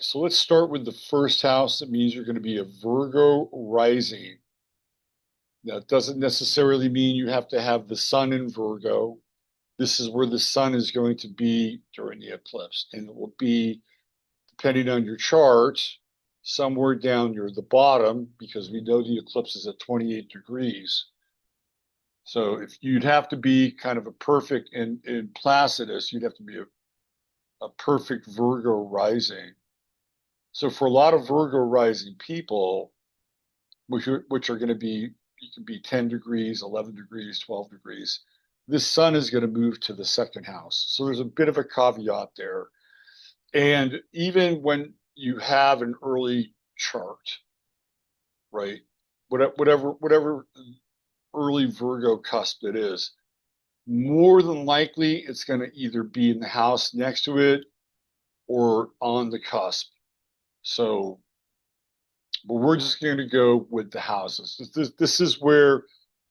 right, so let's start with the first house. That means you're going to be a Virgo rising. That doesn't necessarily mean you have to have the sun in Virgo. This is where the sun is going to be during the eclipse, and it will be, depending on your chart, somewhere down near the bottom, because we know the eclipse is at 28 degrees. So if you'd have to be kind of a perfect in Placidus, you'd have to be a perfect Virgo rising. So for a lot of Virgo rising people, which are going to be, you can be 10 degrees, 11 degrees, 12 degrees, this sun is going to move to the second house. So there's a bit of a caveat there. And even when you have an early chart, right? Whatever early Virgo cusp it is, more than likely it's going to either be in the house next to it or on the cusp. So, but we're just going to go with the houses. This is where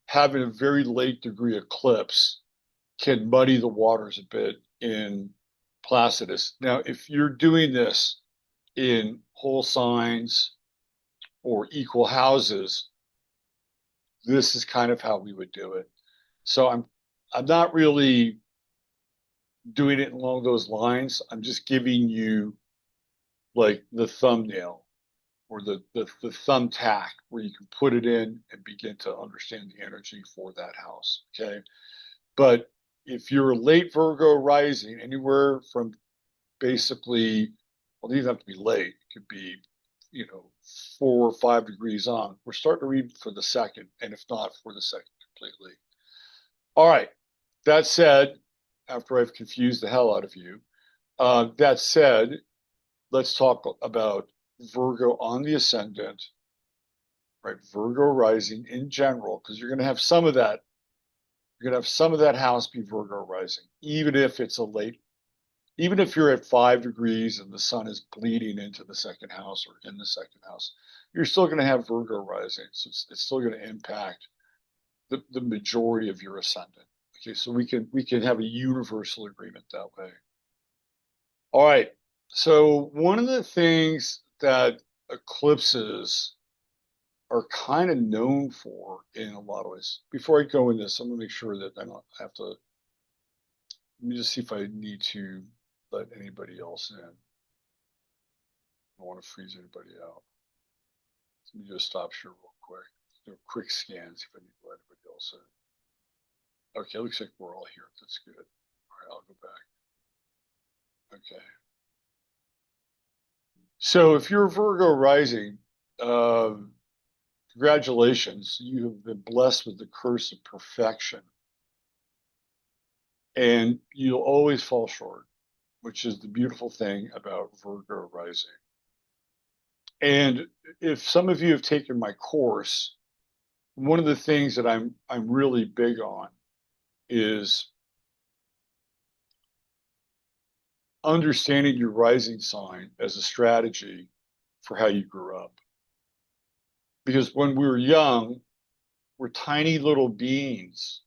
having a very late degree eclipse can muddy the waters a bit in Placidus. Now, if you're doing this in whole signs or equal houses, this is kind of how we would do it. So I'm not really doing it along those lines. I'm just giving you like the thumbnail or the thumbtack where you can put it in and begin to understand the energy for that house. Okay. But if you're a late Virgo rising, anywhere from basically, well, it doesn't have to be late. It could be, 4 or 5 degrees on. We're starting to read for the second, and if not, for the second completely. All right. That said, after I've confused the hell out of you, that said, let's talk about Virgo on the ascendant, right? Virgo rising in general, because you're going to have some of that. You're going to have some of that house be Virgo rising, even if it's a late, even if you're at 5 degrees and the sun is bleeding into the second house or in the second house, you're still going to have Virgo rising. So it's still going to impact the majority of your ascendant. Okay, so we can have a universal agreement that way. All right. So one of the things that eclipses are kind of known for in a lot of ways. Before I go in this, I'm gonna make sure that I don't have to. Let me just see if I need to let anybody else in. I don't want to freeze anybody out. Let me just stop share real quick. Do a quick scan, see if I need to let anybody else in. Okay, looks like we're all here. That's good. All right, I'll go back. Okay. So if you're Virgo rising, congratulations. You have been blessed with the curse of perfection. And you'll always fall short, which is the beautiful thing about Virgo rising. And if some of you have taken my course, one of the things that I'm really big on is understanding your rising sign as a strategy for how you grew up. Because when we were young, we're tiny little beings,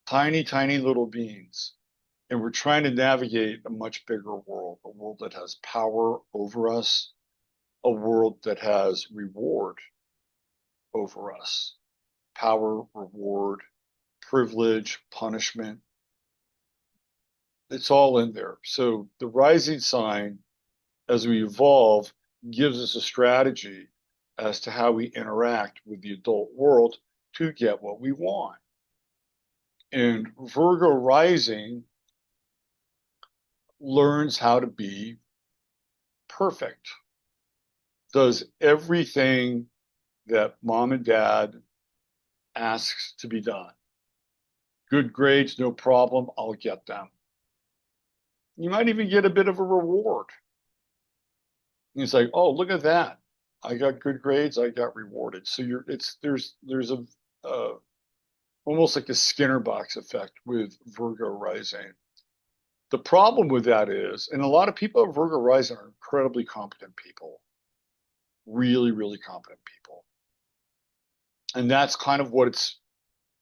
tiny little beings. And we're trying to navigate a much bigger world, a world that has power over us, a world that has reward over us. Power, reward, privilege, punishment. It's all in there. So the rising sign, as we evolve, gives us a strategy as to how we interact with the adult world to get what we want. And Virgo rising learns how to be perfect, does everything that mom and dad asks to be done. Good grades, no problem, I'll get them. You might even get a bit of a reward. And it's like, oh, look at that. I got good grades, I got rewarded. So there's a almost like a Skinner box effect with Virgo rising. The problem with that is, and a lot of people at Virgo rising are incredibly competent people, really competent people. And that's kind of what it's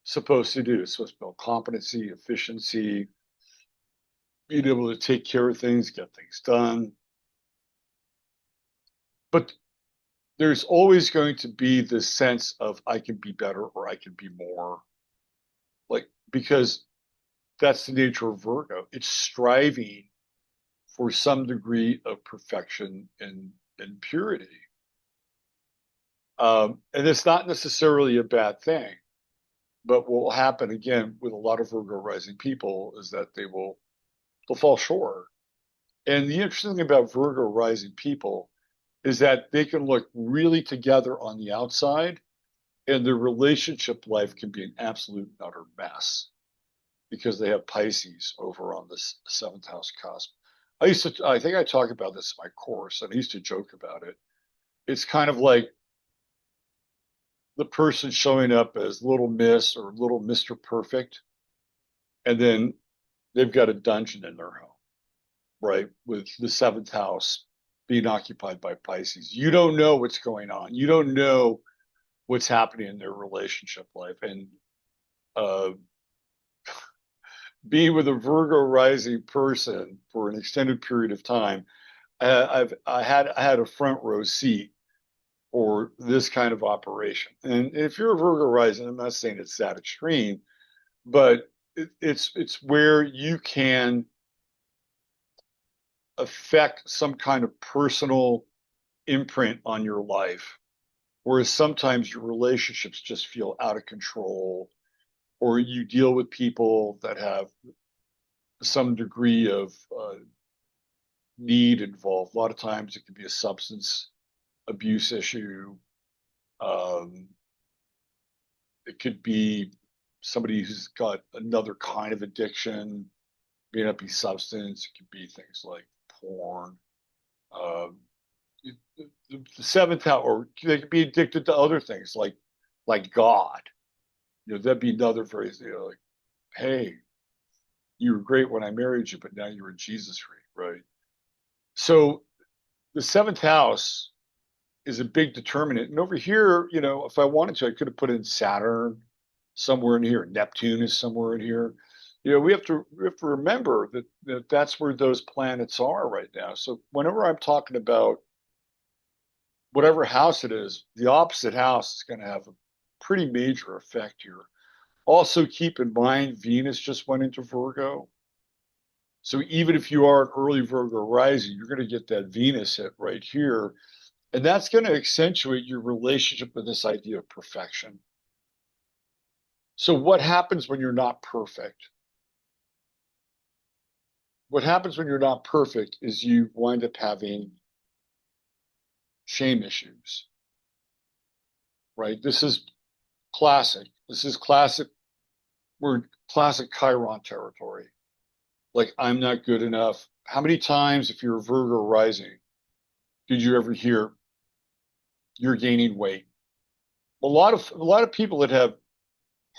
supposed to do. It's supposed to build competency, efficiency, being able to take care of things, get things done. But there's always going to be this sense of I can be better or I can be more, like, because that's the nature of Virgo. It's striving for some degree of perfection and purity. And it's not necessarily a bad thing. But what will happen again with a lot of Virgo rising people is that they'll fall short. And the interesting thing about Virgo rising people is that they can look really together on the outside, and their relationship life can be an absolute and utter mess because they have Pisces over on this seventh house cusp. I think I talk about this in my course, and I used to joke about it. It's kind of like the person showing up as Little Miss or Little Mr. Perfect, and then they've got a dungeon in their home, right? With the seventh house being occupied by Pisces. You don't know what's going on. You don't know what's happening in their relationship life. And uh, being with a Virgo rising person for an extended period of time, I had a front row seat for this kind of operation. And if you're a Virgo rising, I'm not saying it's that extreme, but it's where you can affect some kind of personal imprint on your life. Whereas sometimes your relationships just feel out of control, or you deal with people that have some degree of need involved. A lot of times it can be a substance abuse issue. Um, it could be somebody who's got another kind of addiction, may not be substance. It could be things like porn. Um, the seventh house, or they could be addicted to other things like God. That'd be another phrase. Like, hey, you were great when I married you, but now you're a Jesus freak, right? So the seventh house is a big determinant. And over here, if I wanted to, I could have put in Saturn somewhere in here. Neptune is somewhere in here. We have to remember that that's where those planets are right now. So whenever I'm talking about whatever house it is, the opposite house is going to have a pretty major effect here. Also, keep in mind, Venus just went into Virgo. So even if you are an early Virgo rising, you're going to get that Venus hit right here. And that's going to accentuate your relationship with this idea of perfection. So what happens when you're not perfect? What happens when you're not perfect is you wind up having shame issues, right? This is classic. This is classic. We're classic Chiron territory. Like, I'm not good enough. How many times, if you're a Virgo rising, did you ever hear you're gaining weight? A lot of people that have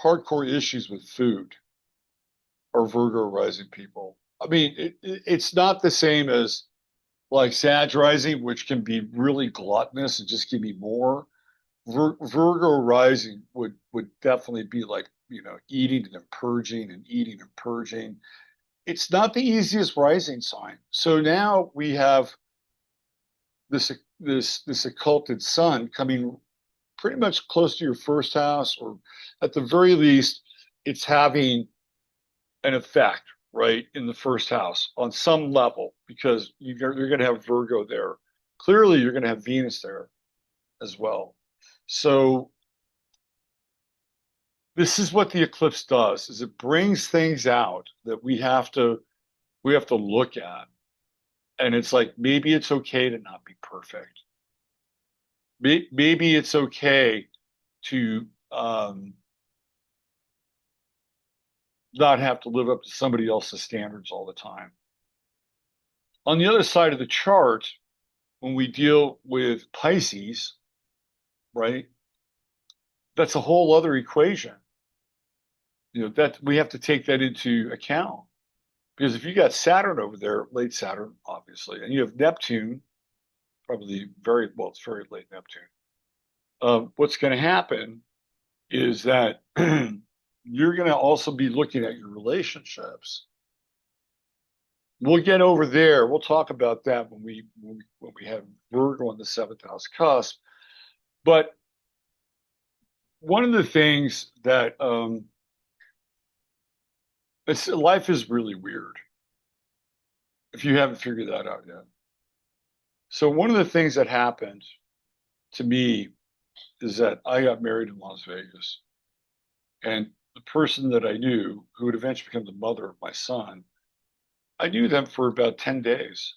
hardcore issues with food are Virgo rising people. I mean, it's not the same as like Sag rising, which can be really gluttonous and just give me more. Virgo rising would definitely be like, eating and purging and eating and purging. It's not the easiest rising sign. So now we have this occulted sun coming pretty much close to your first house, or at the very least, it's having an effect, right, in the first house on some level, because you're going to have Virgo there. Clearly, you're going to have Venus there as well. So this is what the eclipse does: is it brings things out that we have to look at, and it's like, maybe it's okay to not be perfect. Maybe it's okay to not have to live up to somebody else's standards all the time. On the other side of the chart, when we deal with Pisces, right, that's a whole other equation. That we have to take that into account, because if you got Saturn over there, late Saturn, obviously, and you have Neptune, probably very well, it's very late Neptune. What's going to happen is that you're going to also be looking at your relationships. we'll get over there. We'll talk about that when we have Virgo on the seventh house cusp. But one of the things that life is really weird if you haven't figured that out yet. So one of the things that happened to me is that I got married in Las Vegas, and the person that I knew who would eventually become the mother of my son, I knew them for about 10 days.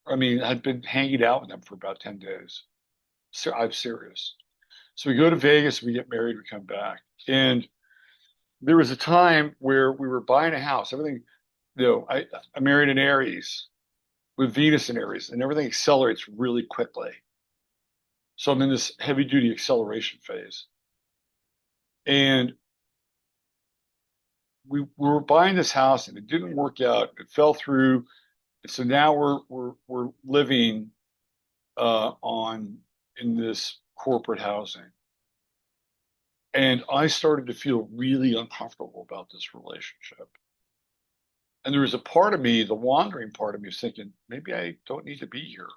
I mean, I'd been hanging out with them for about 10 days. So I'm serious. So we go to Vegas, we get married, we come back. And there was a time where we were buying a house. Everything, I married an Aries with Venus in Aries, and everything accelerates really quickly. So I'm in this heavy duty acceleration phase. And we were buying this house and it didn't work out. It fell through. So now we're living on in this corporate housing. And I started to feel really uncomfortable about this relationship. And there was a part of me, the wandering part of me, was thinking, maybe I don't need to be here.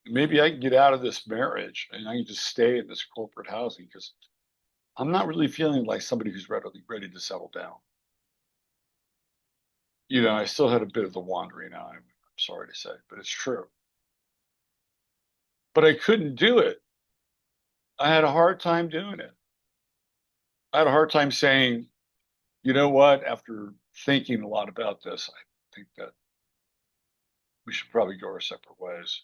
Maybe I can get out of this marriage and I can just stay in this corporate housing because I'm not really feeling like somebody who's ready to settle down. I still had a bit of the wandering eye. I'm sorry to say, but it's true. But I couldn't do it. I had a hard time doing it. I had a hard time saying, you know what, after thinking a lot about this, I think that we should probably go our separate ways.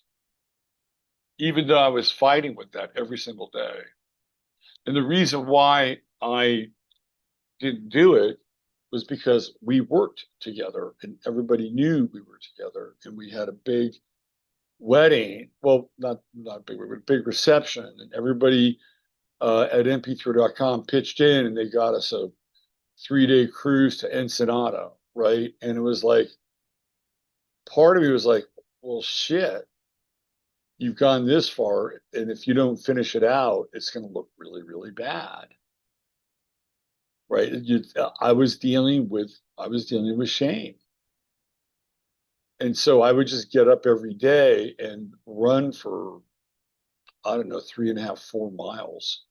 Even though I was fighting with that every single day. And the reason why I didn't do it was because we worked together and everybody knew we were together and we had a big wedding. Well, not big, but a big reception, and everybody at mp3.com pitched in and they got us a 3-day cruise to Ensenada, right? And it was like, part of me was like, well, shit, you've gone this far, and if you don't finish it out, it's going to look really, really bad, right? I was dealing with shame, and so I would just get up every day and run for, I don't know, 3.5, 4 miles,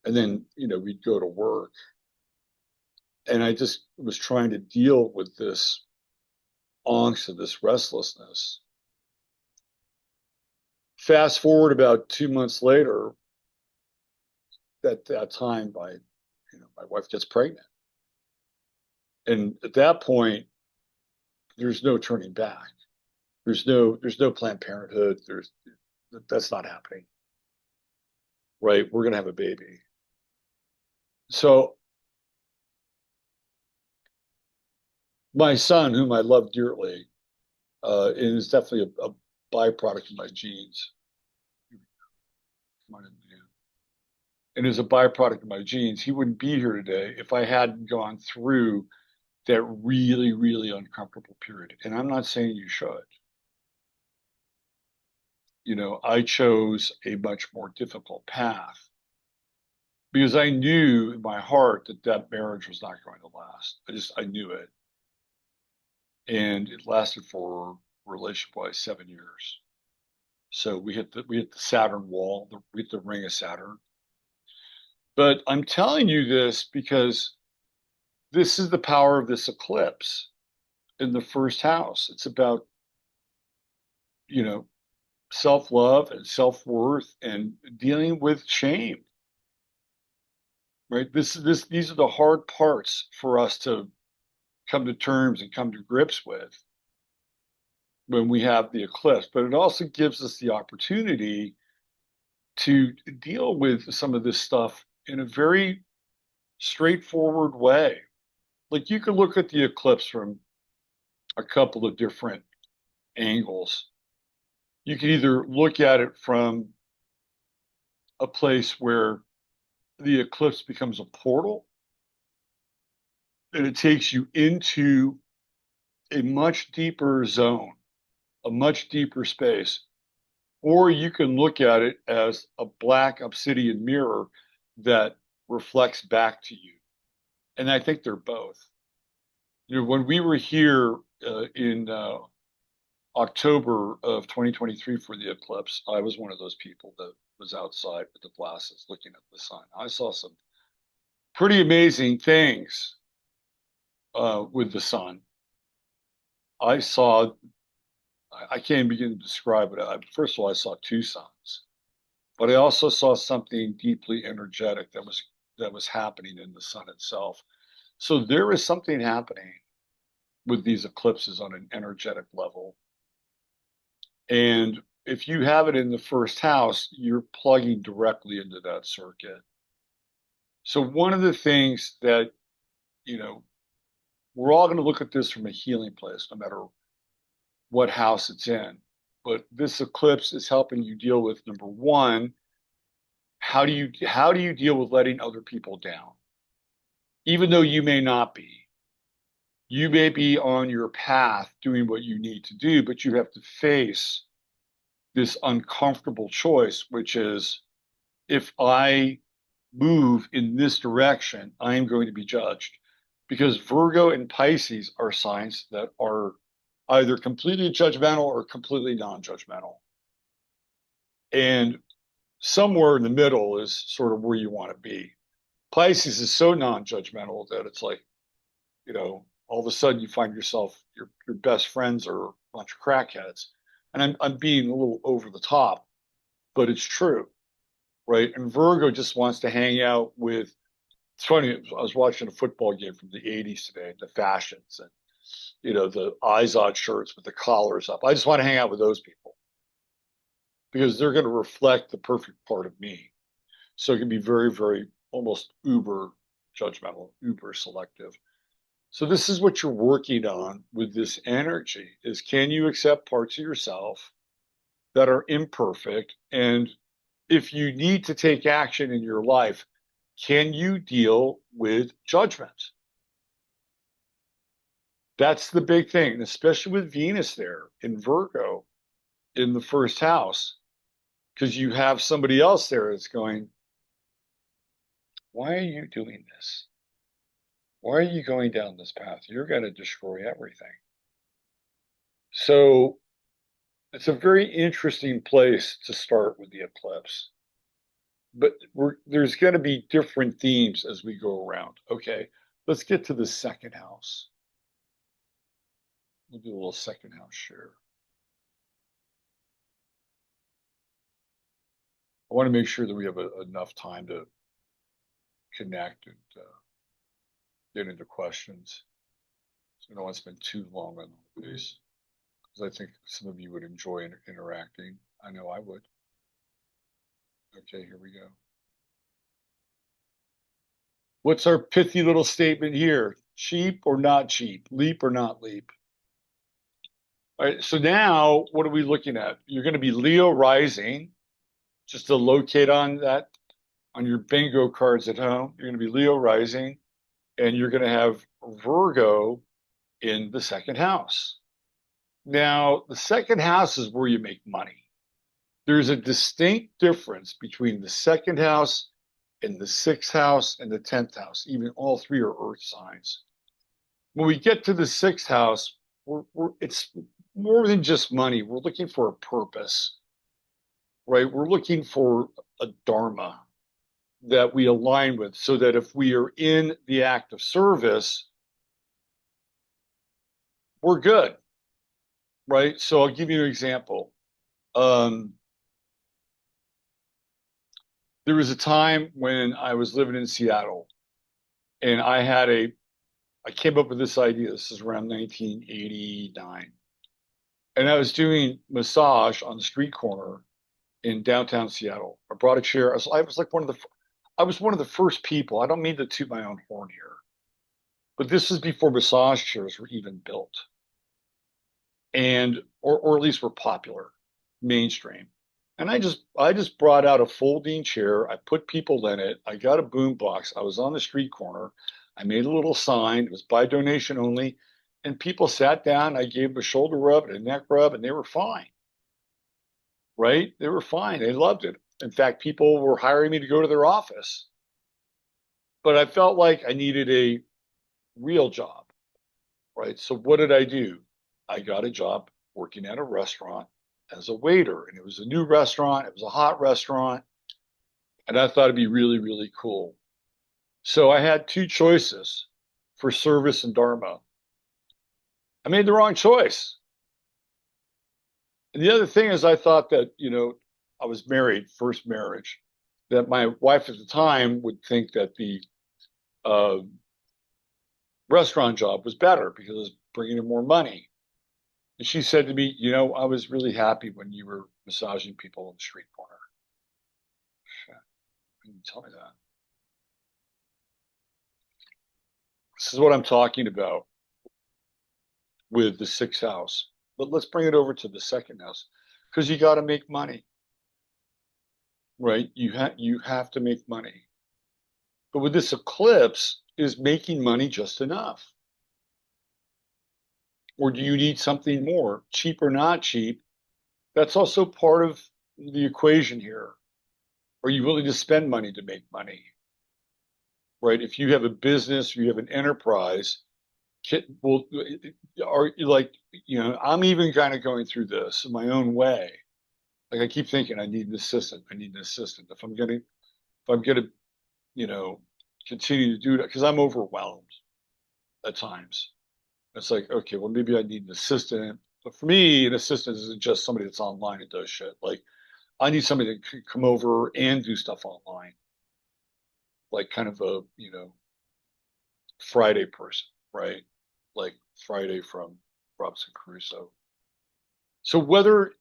and then we'd go to work, and I just was trying to deal with this angst and this restlessness. Fast forward about 2 months later, at that time, my wife gets pregnant, and at that point, there's no turning back. There's no Planned Parenthood. That's not happening, right? We're gonna have a baby. So my son, whom I love dearly, is definitely a byproduct of my genes. And as a byproduct of my genes, he wouldn't be here today if I hadn't gone through that really, really uncomfortable period. And I'm not saying you should. I chose a much more difficult path because I knew in my heart that that marriage was not going to last. I knew it. And it lasted for, relationship-wise, 7 years. So we hit the Saturn wall, we hit the ring of Saturn. But I'm telling you this because this is the power of this eclipse in the first house. It's about, self-love and self-worth and dealing with shame. Right? These are the hard parts for us to come to terms and come to grips with when we have the eclipse. But it also gives us the opportunity to deal with some of this stuff in a very straightforward way. Like, you can look at the eclipse from a couple of different angles. You can either look at it from a place where the eclipse becomes a portal and it takes you into a much deeper zone, a much deeper space. Or you can look at it as a black obsidian mirror that reflects back to you. And I think they're both. when we were here in October of 2023 for the eclipse, I was one of those people that was outside with the glasses looking at the sun. I saw some pretty amazing things with the sun. I saw, I can't begin to describe it. First of all, I saw two suns, but I also saw something deeply energetic that was happening in the sun itself. So there is something happening with these eclipses on an energetic level. And if you have it in the first house, you're plugging directly into that circuit. So one of the things that, you know, we're all going to look at this from a healing place, no matter what house it's in. But this eclipse is helping you deal with number one, how do you deal with letting other people down? Even though you may not be. You may be on your path doing what you need to do, but you have to face this uncomfortable choice, which is if I move in this direction, I am going to be judged. Because Virgo and Pisces are signs that are either completely judgmental or completely non-judgmental. And somewhere in the middle is sort of where you want to be. Pisces is so non-judgmental that it's like, all of a sudden you find yourself, your best friends are a bunch of crackheads. And I'm being a little over the top, but it's true, right? And Virgo just wants to hang out with, it's funny, I was watching a football game from the 80s today, the fashions and, the Izod shirts with the collars up. I just want to hang out with those people because they're going to reflect the perfect part of me. So it can be very, very almost uber judgmental, uber selective. So this is what you're working on with this energy is can you accept parts of yourself that are imperfect? And if you need to take action in your life, can you deal with judgment? That's the big thing, and especially with Venus there in Virgo in the first house, because you have somebody else there that's going, why are you doing this? Why are you going down this path? You're going to destroy everything. So it's a very interesting place to start with the eclipse. But there's going to be different themes as we go around. Okay, let's get to the second house. We'll do a little second house share. I want to make sure that we have enough time to connect and get into questions. So I don't want to spend too long on these because I think some of you would enjoy interacting. I know I would. Okay, here we go. What's our pithy little statement here? Cheap or not cheap? Leap or not leap? All right, so now what are we looking at? You're going to be Leo rising, just to locate on that on your bingo cards at home. You're going to be Leo rising, and you're going to have Virgo in the second house. Now, the second house is where you make money. There's a distinct difference between the second house and the sixth house and the 10th house. Even all three are earth signs. When we get to the sixth house, it's more than just money. We're looking for a purpose, right? We're looking for a dharma that we align with so that if we are in the act of service, we're good, right? So I'll give you an example. There was a time when I was living in Seattle and I came up with this idea. This is around 1989. And I was doing massage on the street corner in downtown Seattle. I brought a chair. I was like I was one of the first people. I don't mean to toot my own horn here, but this was before massage chairs were even built, or at least were popular, mainstream. And I just brought out a folding chair. I put people in it. I got a boom box. I was on the street corner. I made a little sign. It was by donation only. And people sat down. I gave them a shoulder rub and a neck rub, and they were fine. Right? They were fine. They loved it. In fact, people were hiring me to go to their office. But I felt like I needed a real job. right? So what did I do? I got a job working at a restaurant as a waiter, and it was a new restaurant. It was a hot restaurant, and I thought it'd be really, really cool. So I had two choices for service and Dharma. I made the wrong choice. And the other thing is, I thought that, I was married, first marriage, that my wife at the time would think that the uh, restaurant job was better because it was bringing in more money. And she said to me, I was really happy when you were massaging people on the street corner. Shit, why didn't you tell me that? This is what I'm talking about with the sixth house. But let's bring it over to the second house because you got to make money, right? You have to make money. But with this eclipse, is making money just enough? Or do you need something more? Cheap or not cheap? That's also part of the equation here. Are you willing to spend money to make money? Right? If you have a business, or you have an enterprise, well, are you like, I'm even kind of going through this in my own way. Like I keep thinking, I need an assistant. I need an assistant. If I'm gonna, you know, continue to do that, because I'm overwhelmed at times. It's like, okay, well, maybe I need an assistant. But for me, an assistant isn't just somebody that's online and does shit. Like I need somebody that can come over and do stuff online, like kind of a, Friday person, right? Like Friday from Robinson Crusoe. So whether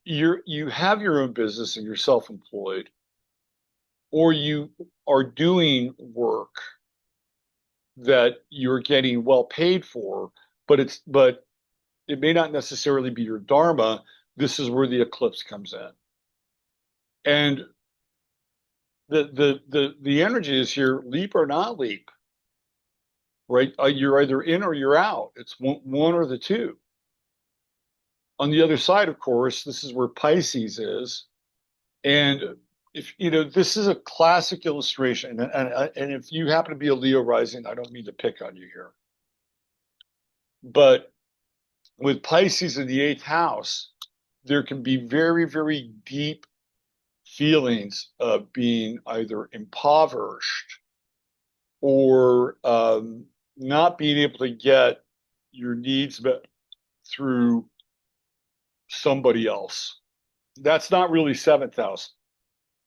you have your own business and you're self-employed, or you are doing work that you're getting well paid for, but it may not necessarily be your dharma. This is where the eclipse comes in, and the energy is here: leap or not leap, right? You're either in or you're out. It's one or the two. On the other side, of course, this is where Pisces is, and if this is a classic illustration, and if you happen to be a Leo rising, I don't mean to pick on you here, but with Pisces in the eighth house, there can be very, very deep feelings of being either impoverished or not being able to get your needs met through somebody else. That's not really seventh house.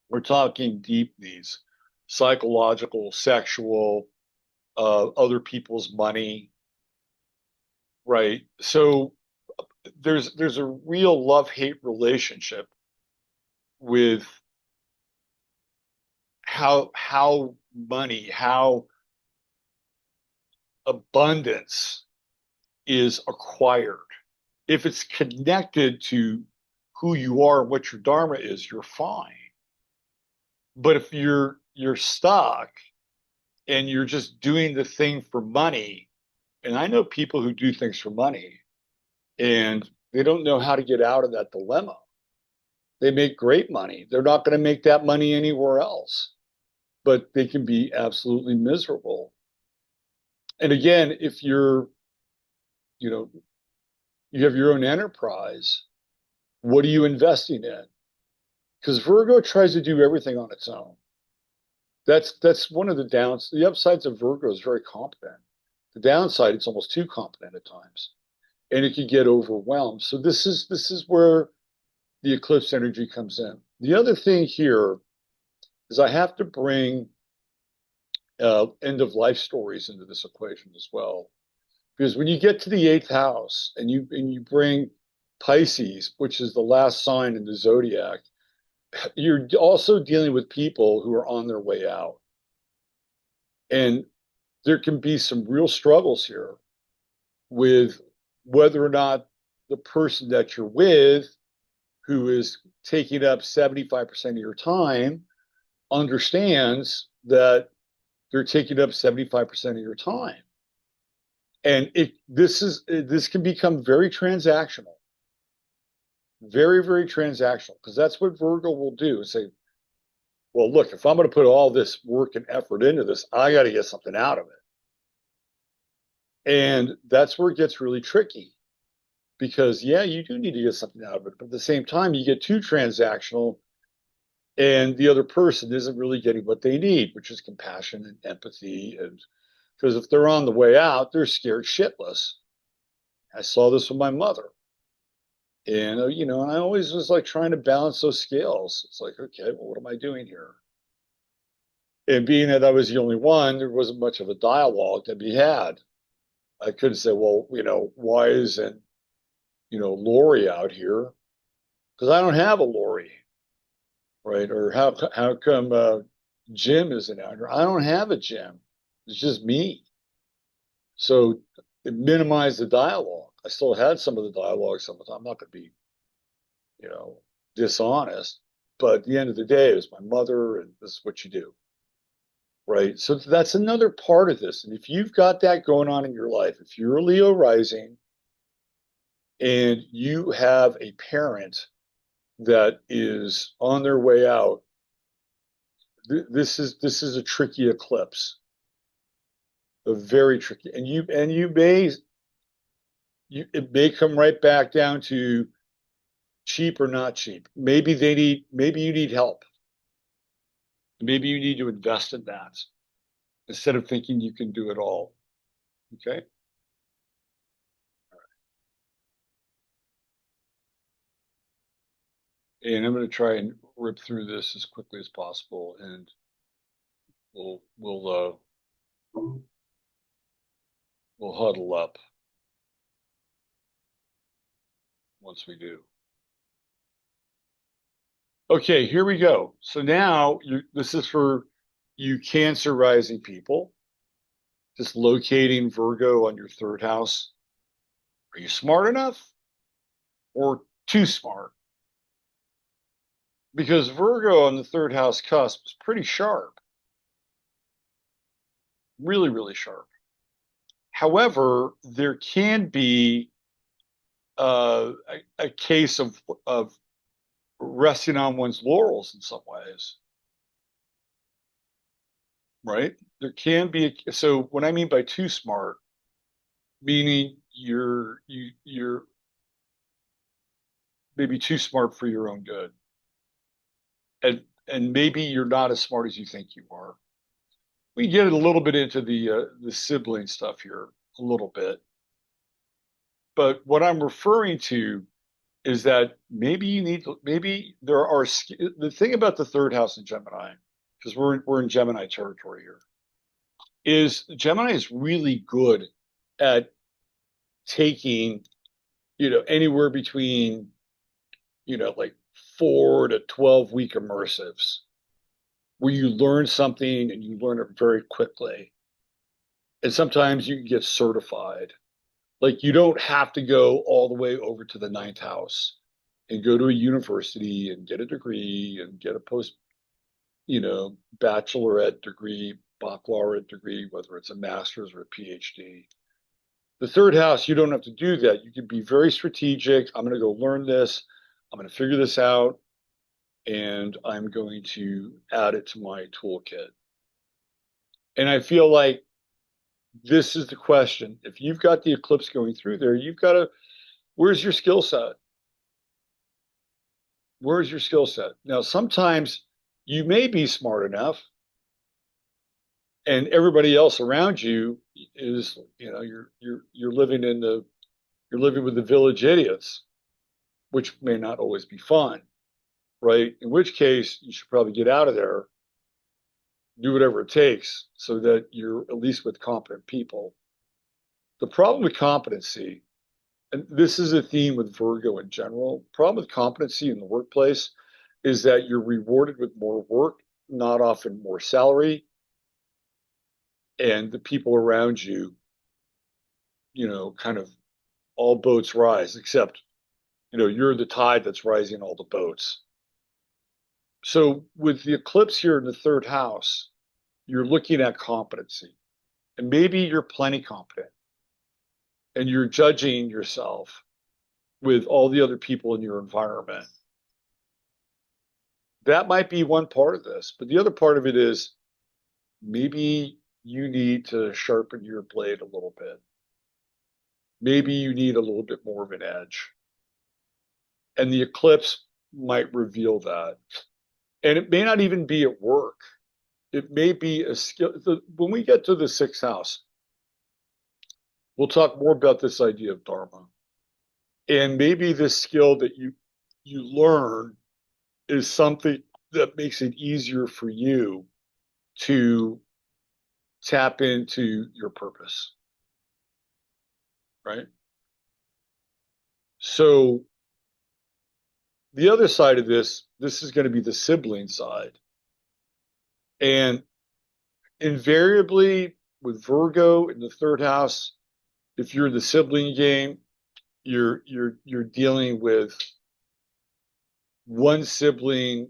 We're talking deep needs, psychological, sexual, other people's money, right? So there's a real love-hate relationship with how money, how abundance is acquired. If it's connected to who you are and what your dharma is, you're fine. But if you're stuck and you're just doing the thing for money, and I know people who do things for money and they don't know how to get out of that dilemma. They make great money. They're not going to make that money anywhere else, but they can be absolutely miserable. And again, if you know, you have your own enterprise, what are you investing in? Because Virgo tries to do everything on its own. That's one of the downs. The upsides of Virgo is very competent. The downside, it's almost too competent at times, and it can get overwhelmed. So this is where the eclipse energy comes in. The other thing here is I have to bring end of life stories into this equation as well, because when you get to the eighth house and you bring Pisces, which is the last sign in the zodiac, you're also dealing with people who are on their way out. And there can be some real struggles here with whether or not the person that you're with, who is taking up 75% of your time, understands that they're taking up 75% of your time. And this can become very transactional, very, very transactional, because that's what Virgo will do, is say, well, look, if I'm going to put all this work and effort into this, I got to get something out of it. And that's where it gets really tricky because, yeah, you do need to get something out of it. But at the same time, you get too transactional and the other person isn't really getting what they need, which is compassion and empathy. And because if they're on the way out, they're scared shitless. I saw this with my mother. And, and I always was like trying to balance those scales. It's like, okay, well, what am I doing here? And being that I was the only one, there wasn't much of a dialogue to be had. I could say, well, why isn't, Lori out here? Because I don't have a Lori, right? Or how come Jim isn't out here? I don't have a Jim. It's just me. So it minimized the dialogue. I still had some of the dialogue some of the time. I'm not going to be, you know, dishonest. But at the end of the day, it was my mother, and this is what you do, right? So that's another part of this. And if you've got that going on in your life, if you're a Leo rising and you have a parent that is on their way out, this is a tricky eclipse, a very tricky, and it may come right back down to cheap or not cheap. Maybe you need help. Maybe you need to invest in that instead of thinking you can do it all. Okay. And I'm going to try and rip through this as quickly as possible, and we'll huddle up once we do. Okay, here we go. So now this is for you Cancer rising people, just locating Virgo on your third house. Are you smart enough or too smart? Because Virgo on the third house cusp is pretty sharp, really, really sharp. However, there can be a case of resting on one's laurels in some ways, right? There can be so what I mean by too smart, meaning you're maybe too smart for your own good, and maybe you're not as smart as you think you are. We get a little bit into the sibling stuff here, a little bit, but what I'm referring to is that maybe there are the thing about the third house in Gemini, because we're in Gemini territory here, is Gemini is really good at taking, anywhere between, like 4 to 12 week immersives where you learn something and you learn it very quickly. And sometimes you can get certified. Like you don't have to go all the way over to the ninth house and go to a university and get a degree and get a bachelorette degree, baccalaureate degree, whether it's a master's or a PhD. The third house, you don't have to do that. You can be very strategic. I'm going to go learn this. I'm going to figure this out, and I'm going to add it to my toolkit. And I feel like this is the question. If you've got the eclipse going through there, you've got to, where's your skill set? Where's your skill set? Now, sometimes you may be smart enough and everybody else around you is, you're living you're living with the village idiots, which may not always be fun, right? In which case you should probably get out of there, do whatever it takes so that you're at least with competent people. The problem with competency, and this is a theme with Virgo in general, problem with competency in the workplace is that you're rewarded with more work, not often more salary, and the people around you, kind of all boats rise, except, you're the tide that's rising all the boats. So with the eclipse here in the third house, you're looking at competency. And maybe you're plenty competent and you're judging yourself with all the other people in your environment. That might be one part of this, but the other part of it is maybe you need to sharpen your blade a little bit. maybe you need a little bit more of an edge. And the eclipse might reveal that. And it may not even be at work. It may be a skill. When we get to the sixth house, we'll talk more about this idea of dharma. And maybe this skill that you learn is something that makes it easier for you to tap into your purpose, right? So the other side of this is going to be the sibling side. And invariably with Virgo in the third house, if you're the sibling game, you're dealing with one sibling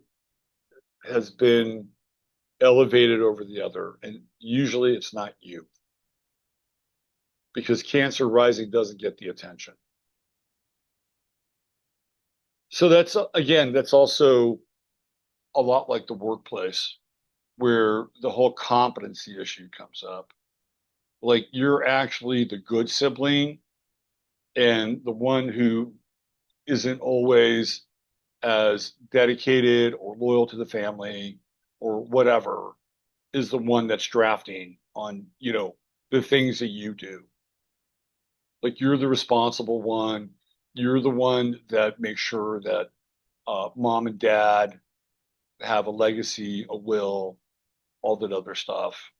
has been elevated over the other, and usually it's not you because Cancer rising doesn't get the attention. So that's again, that's also a lot like the workplace where the whole competency issue comes up. Like you're actually the good sibling and the one who isn't always as dedicated or loyal to the family or whatever is the one that's drafting on, the things that you do. Like you're the responsible one. You're the one that makes sure that mom and dad have a legacy, a will, all that other stuff.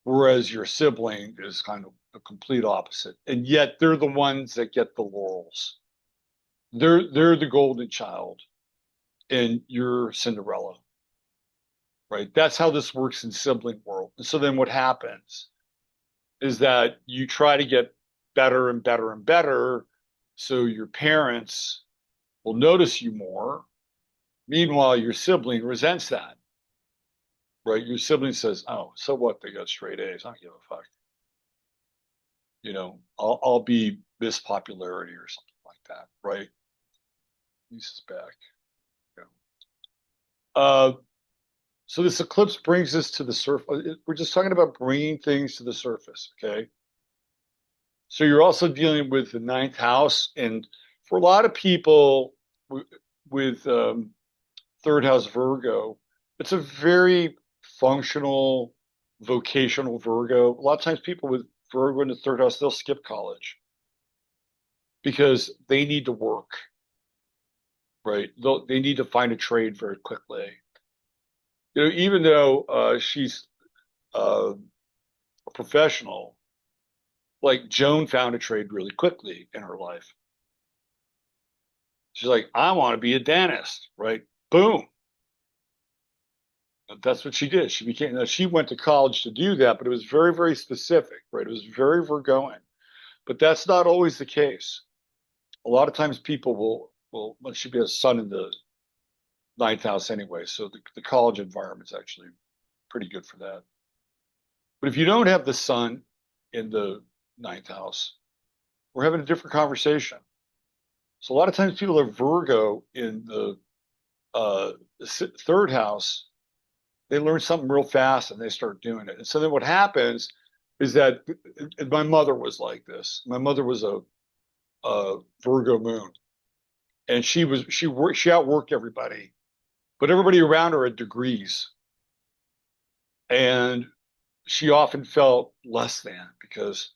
Whereas your sibling is kind of the complete opposite. And yet they're the ones that get the laurels. They're the golden child and you're Cinderella, right? That's how this works in sibling world. And so then what happens is that you try to get better and better and better so your parents will notice you more. Meanwhile, your sibling resents that, right? Your sibling says, "Oh, so what? They got straight A's. I don't give a fuck. I'll be this popularity or something like that, right?" Lisa's back. Yeah. Uh, so this eclipse brings us to the surface. We're just talking about bringing things to the surface, okay? So you're also dealing with the ninth house, and for a lot of people with third house Virgo, it's a very functional, vocational Virgo. A lot of times people with Virgo in the third house, they'll skip college because they need to work, right? They need to find a trade very quickly. Even though she's a professional, like Joan found a trade really quickly in her life. She's like, I want to be a dentist, right? Boom. That's what she did. She went to college to do that, but it was very, very specific, right? It was very Virgoan. But that's not always the case. A lot of times people well, she has a sun in the ninth house anyway, so the college environment is actually pretty good for that. But if you don't have the sun in the ninth house, we're having a different conversation. So a lot of times people are Virgo in the third house, they learn something real fast and they start doing it. And so then what happens is that my mother was like this. My mother was a Virgo moon, and she outworked everybody, but everybody around her had degrees, and she often felt less than because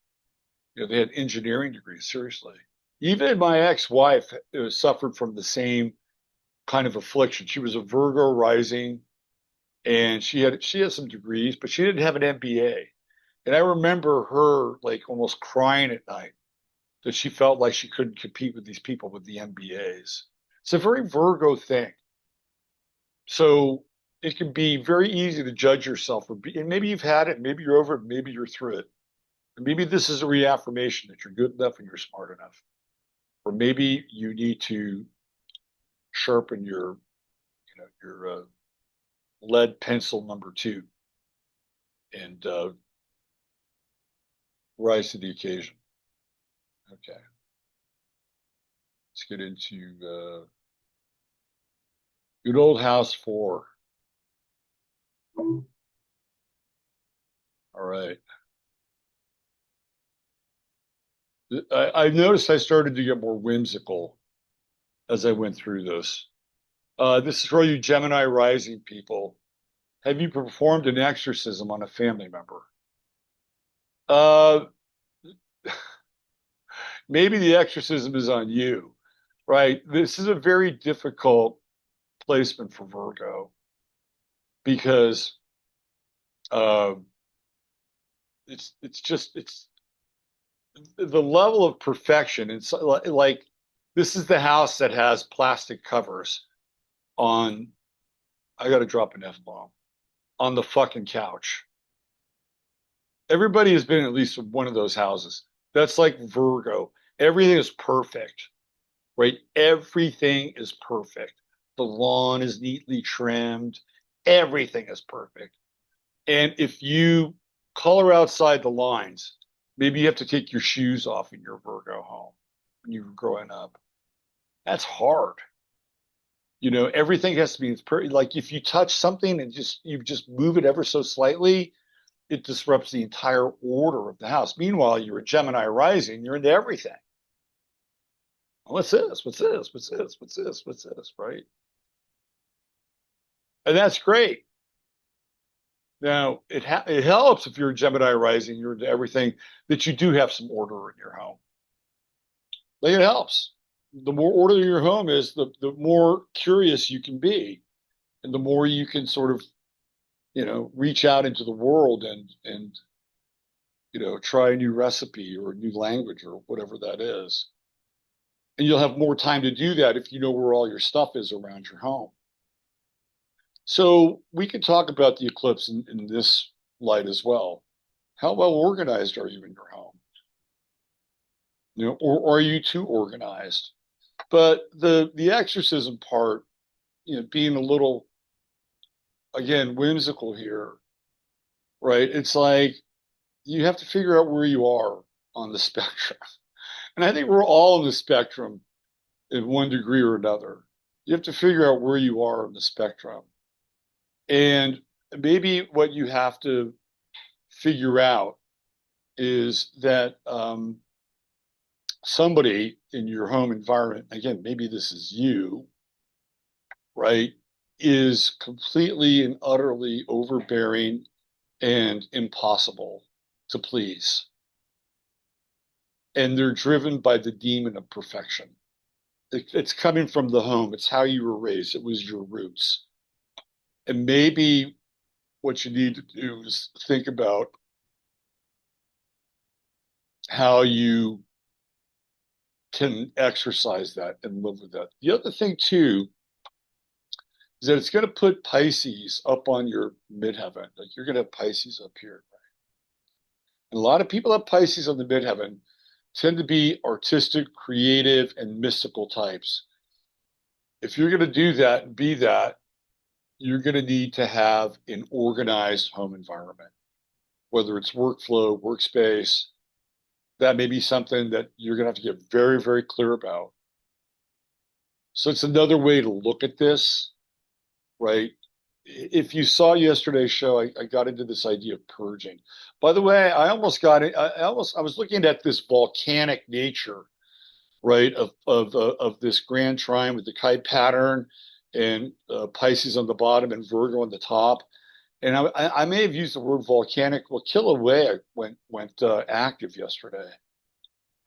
they had engineering degrees. Seriously, even my ex-wife suffered from the same kind of affliction. She was a Virgo rising, and she had some degrees, but she didn't have an MBA. And I remember her like almost crying at night that she felt like she couldn't compete with these people with the MBAs. It's a very Virgo thing. So it can be very easy to judge yourself, and maybe you've had it, maybe you're over it, maybe you're through it. And maybe this is a reaffirmation that you're good enough and you're smart enough. Or maybe you need to sharpen your lead pencil number two and rise to the occasion. Okay. Let's get into good old house four. All right. I've noticed I started to get more whimsical as I went through this. This is for you Gemini rising people. Have you performed an exorcism on a family member? Uh, Maybe the exorcism is on you, right? This is a very difficult placement for Virgo because uh, it's the level of perfection. It's like this is the house that has plastic covers on. I got to drop an F bomb on the fucking couch. Everybody has been in at least one of those houses. That's like Virgo. Everything is perfect, right? Everything is perfect. The lawn is neatly trimmed. Everything is perfect. And if you color outside the lines, maybe you have to take your shoes off in your Virgo home when you were growing up. That's hard. Everything has to be like if you touch something and you just move it ever so slightly, it disrupts the entire order of the house. Meanwhile, you're a Gemini rising, you're into everything. What's this? What's this? What's this? What's this? What's this? Right? And that's great. Now, it helps if you're a Gemini rising, you're into everything, that you do have some order in your home. Like it helps. The more order your home is, the more curious you can be, and the more you can sort of, reach out into the world and try a new recipe or a new language or whatever that is. And you'll have more time to do that if you know where all your stuff is around your home. So we could talk about the eclipse in this light as well. How well organized are you in your home? Or are you too organized? But the exorcism part, being a little, again, whimsical here, right? It's like you have to figure out where you are on the spectrum. And I think we're all on the spectrum in one degree or another. You have to figure out where you are on the spectrum. And maybe what you have to figure out is that somebody in your home environment, again, maybe this is you, right, is completely and utterly overbearing and impossible to please. And they're driven by the demon of perfection. It's coming from the home. It's how you were raised. It was your roots. And maybe what you need to do is think about how you can exercise that and live with that. The other thing, too, is that it's going to put Pisces up on your midheaven. Like you're going to have Pisces up here. And a lot of people have Pisces on the midheaven tend to be artistic, creative, and mystical types. If you're going to do that and be that, you're going to need to have an organized home environment, whether it's workflow, workspace. That may be something that you're going to have to get very, very clear about. So it's another way to look at this, right? If you saw yesterday's show, I got into this idea of purging. By the way, I almost got it. I was looking at this volcanic nature, right, of this grand trine with the kite pattern and Pisces on the bottom and Virgo on the top. And I may have used the word volcanic. Well, Kilauea went active yesterday.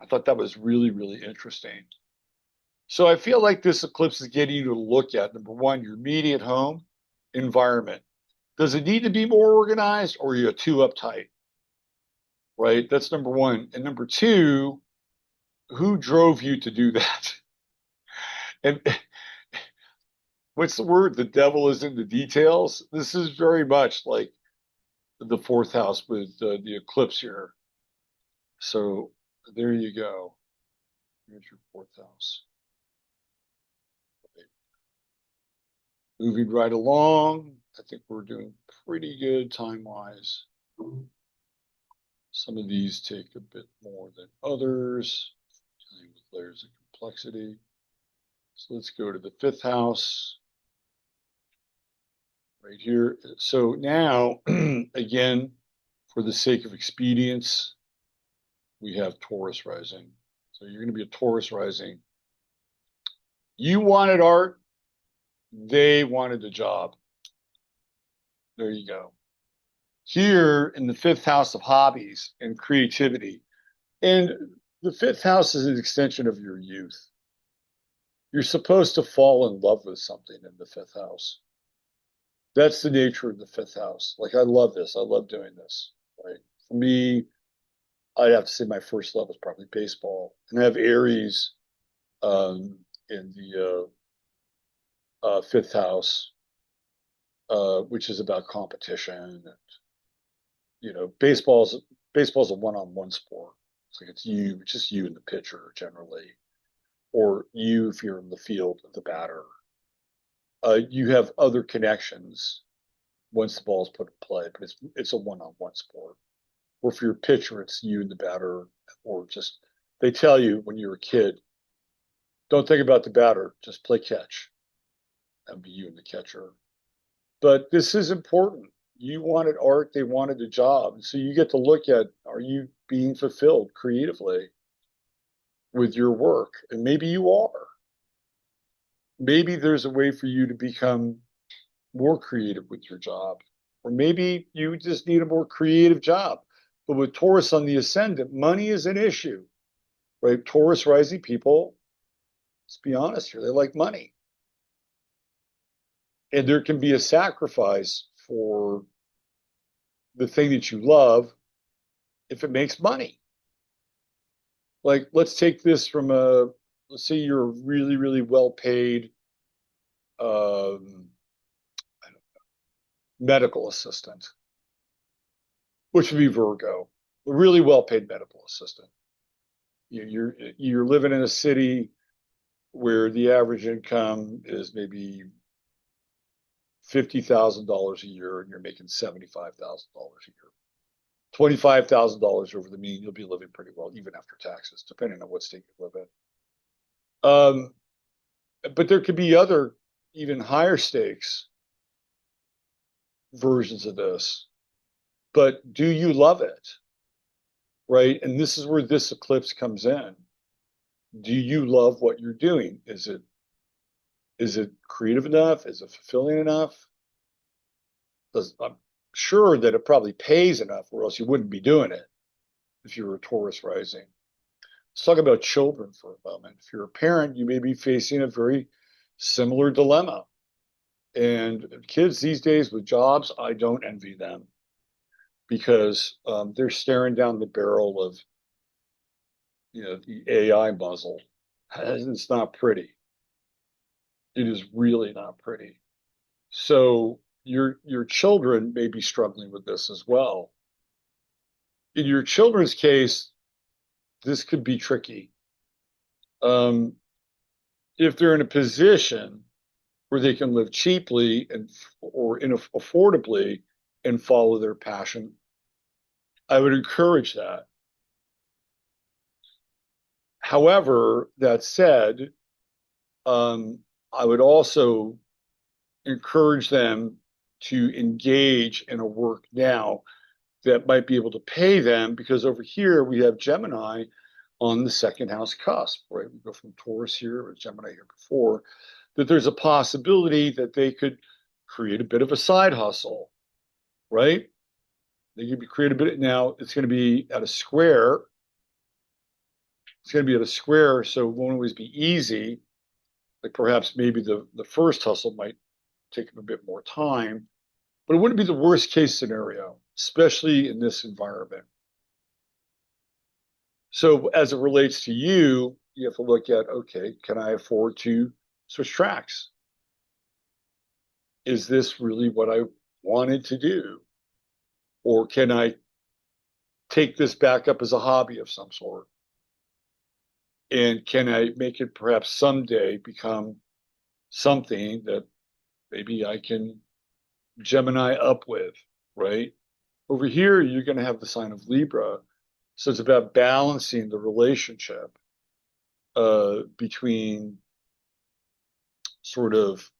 I thought that was really, really interesting. So I feel like this eclipse is getting you to look at, number one, your immediate home environment. Does it need to be more organized or are you too uptight? Right? That's number one. And number two, who drove you to do that? And what's the word? The devil is in the details. This is very much like the fourth house with the eclipse here. So there you go. Here's your fourth house. Moving right along. I think we're doing pretty good time-wise. Some of these take a bit more than others, dealing with layers of complexity. So let's go to the fifth house right here. So now, again, for the sake of expedience, we have Taurus rising. So you're going to be a Taurus rising. You wanted art, they wanted a job. There you go. Here in the fifth house of hobbies and creativity, and the fifth house is an extension of your youth. You're supposed to fall in love with something in the fifth house. That's the nature of the fifth house. Like, I love this. I love doing this. Right. For me, I'd have to say my first love was probably baseball. And I have Aries in the fifth house, which is about competition. And, baseball's a one-on-one sport. It's like it's just you and the pitcher generally, or you if you're in the field, the batter. You have other connections once the ball's put in play, but it's a one-on-one sport. Or if you're a pitcher, it's you and the batter, or just they tell you when you're a kid, don't think about the batter, just play catch. That'd be you and the catcher. But this is important. You wanted art, they wanted a job. So you get to look at, are you being fulfilled creatively with your work? And maybe you are. Maybe there's a way for you to become more creative with your job. Or maybe you just need a more creative job. But with Taurus on the ascendant, money is an issue, right? Taurus rising people, let's be honest here, they like money. And there can be a sacrifice for the thing that you love if it makes money. Like, let's take this from let's say you're a really, really well paid medical assistant, which would be Virgo, a really well paid medical assistant. You're living in a city where the average income is maybe $50,000 a year, and you're making $75,000 a year. $25,000 over the mean, you'll be living pretty well, even after taxes, depending on what state you live in. But there could be other, even higher stakes versions of this. But do you love it? Right? And this is where this eclipse comes in. Do you love what you're doing? Is it creative enough? Is it fulfilling enough? I'm sure that it probably pays enough, or else you wouldn't be doing it if you were a Taurus rising. Let's talk about children for a moment. If you're a parent, you may be facing a very similar dilemma. And kids these days with jobs, I don't envy them, because they're staring down the barrel of the AI muzzle. It's not pretty. It is really not pretty. So your children may be struggling with this as well. In your children's case, this could be tricky. If they're in a position where they can live cheaply or affordably and follow their passion, I would encourage that. However, that said, I would also encourage them to engage in a work now that might be able to pay them, because over here we have Gemini on the second house cusp, right? We go from Taurus here or Gemini here before, that there's a possibility that they could create a bit of a side hustle, right? They could be create a bit. Now it's going to be at a square. It's going to be at a square, so it won't always be easy. Like perhaps maybe the first hustle might take them a bit more time, but it wouldn't be the worst case scenario, especially in this environment. So as it relates to you, you have to look at, okay, can I afford to switch tracks? Is this really what I wanted to do? Or can I take this back up as a hobby of some sort? And can I make it perhaps someday become something that maybe I can Gemini up with, right? Over here, you're going to have the sign of Libra. So it's about balancing the relationship between sort of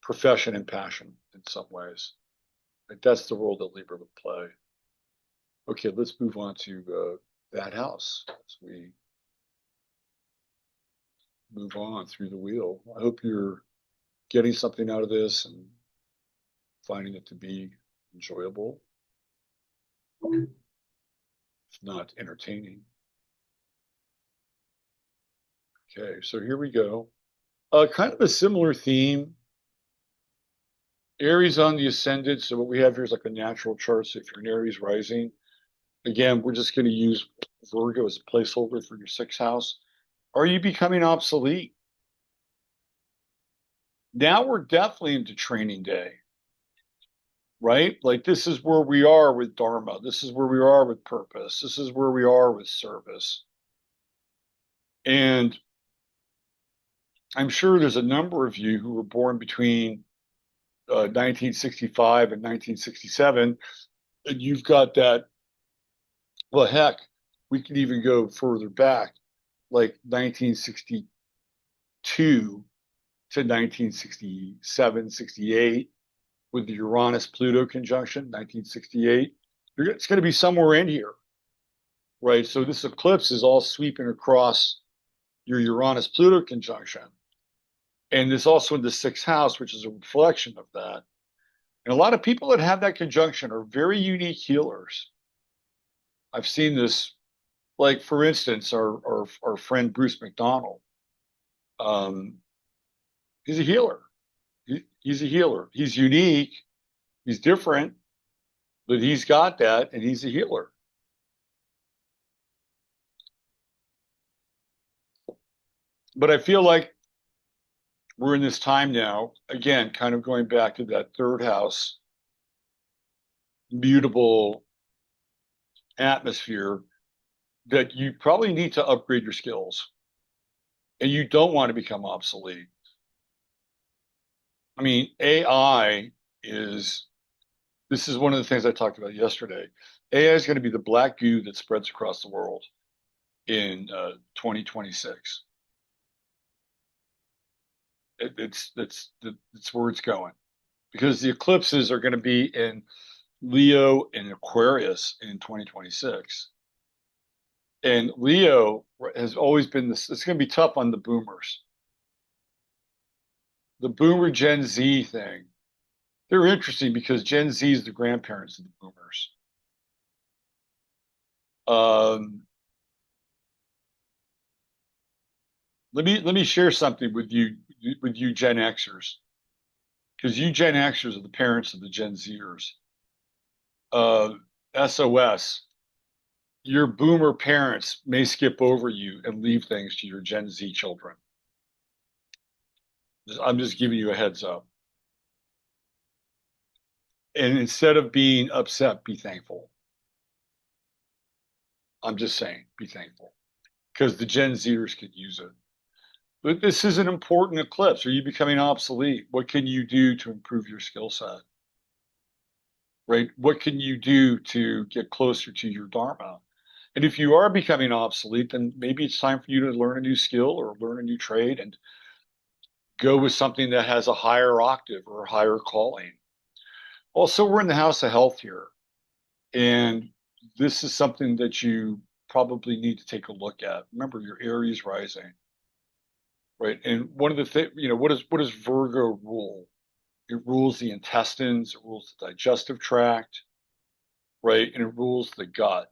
profession and passion in some ways. Like that's the role that Libra would play. Okay, let's move on to that house as we move on through the wheel. I hope you're getting something out of this and finding it to be enjoyable, if not entertaining. Okay, so here we go. Kind of a similar theme. Aries on the ascendant. So what we have here is like a natural chart. So if you're an Aries rising, again, we're just going to use Virgo as a placeholder for your sixth house. Are you becoming obsolete? Now we're definitely into training day, right? Like this is where we are with Dharma. This is where we are with purpose. This is where we are with service. And I'm sure there's a number of you who were born between 1965 and 1967, and you've got that. Well, heck, we can even go further back, like 1962 to 1967, 68, with the Uranus-Pluto conjunction, 1968. It's going to be somewhere in here, right? So this eclipse is all sweeping across your Uranus-Pluto conjunction. And there's also in the sixth house, which is a reflection of that. And a lot of people that have that conjunction are very unique healers. I've seen this, like, for instance, our friend Bruce McDonald. He's a healer. He's a healer. He's unique. He's different, but he's got that, and he's a healer. But I feel like we're in this time now, again, kind of going back to that third house, mutable atmosphere, that you probably need to upgrade your skills and you don't want to become obsolete. I mean, AI is, this is one of the things I talked about yesterday. AI is going to be the black goo that spreads across the world in 2026. It's where it's going, because the eclipses are going to be in Leo and Aquarius in 2026. And Leo has always been this, it's going to be tough on the boomers. The boomer Gen Z thing, they're interesting because Gen Z is the grandparents of the boomers. Um, let me share something with you Gen Xers, because you Gen Xers are the parents of the Gen Zers. SOS, your boomer parents may skip over you and leave things to your Gen Z children. I'm just giving you a heads up. And instead of being upset, be thankful. I'm just saying, be thankful, because the Gen Zers could use it. But this is an important eclipse. Are you becoming obsolete? What can you do to improve your skill set? Right? What can you do to get closer to your Dharma? And if you are becoming obsolete, then maybe it's time for you to learn a new skill or learn a new trade and go with something that has a higher octave or a higher calling. Also, we're in the house of health here. And this is something that you probably need to take a look at. Remember, your Aries rising, right? And one of the things, what does Virgo rule? It rules the intestines, it rules the digestive tract, right? And it rules the gut.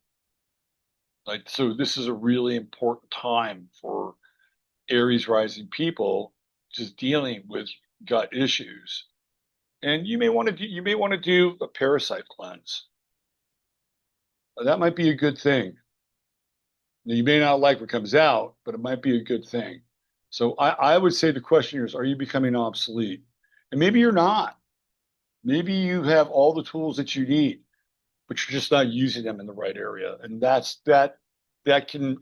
Like, so this is a really important time for Aries rising people just dealing with gut issues. And you may want to do a parasite cleanse. That might be a good thing. Now, you may not like what comes out, but it might be a good thing. So I would say the question here is, are you becoming obsolete? And maybe you're not. Maybe you have all the tools that you need, but you're just not using them in the right area. And that can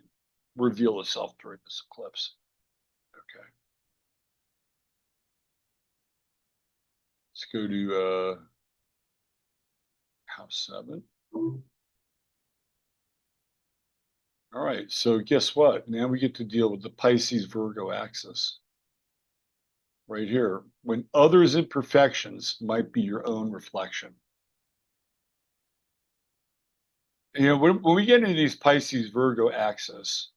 reveal itself during this eclipse. Okay. Let's go to house 7. All right, so guess what? Now we get to deal with the Pisces Virgo axis right here. When others' imperfections might be your own reflection. When we get into these Pisces Virgo axis,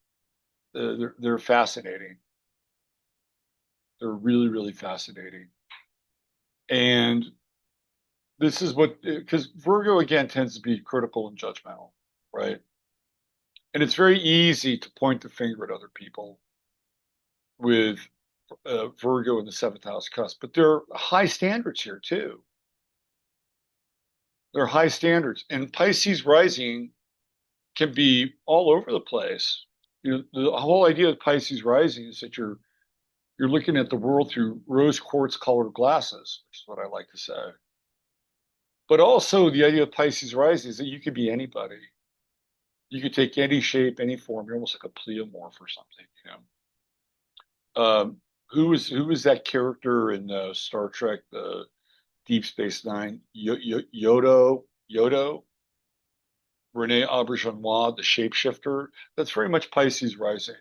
they're fascinating. They're really, really fascinating. And this is because Virgo again tends to be critical and judgmental, right? And it's very easy to point the finger at other people with Virgo in the seventh house cusp, but there are high standards here too. There are high standards, and Pisces rising can be all over the place. The whole idea of Pisces rising is that you're looking at the world through rose quartz colored glasses, which is what I like to say. But also the idea of Pisces rising is that you could be anybody. You could take any shape, any form. You're almost like a pleomorph or something, who was that character in Star Trek, the Deep Space Nine? Yodo, Rene Auberjonois, the shapeshifter. That's very much Pisces rising.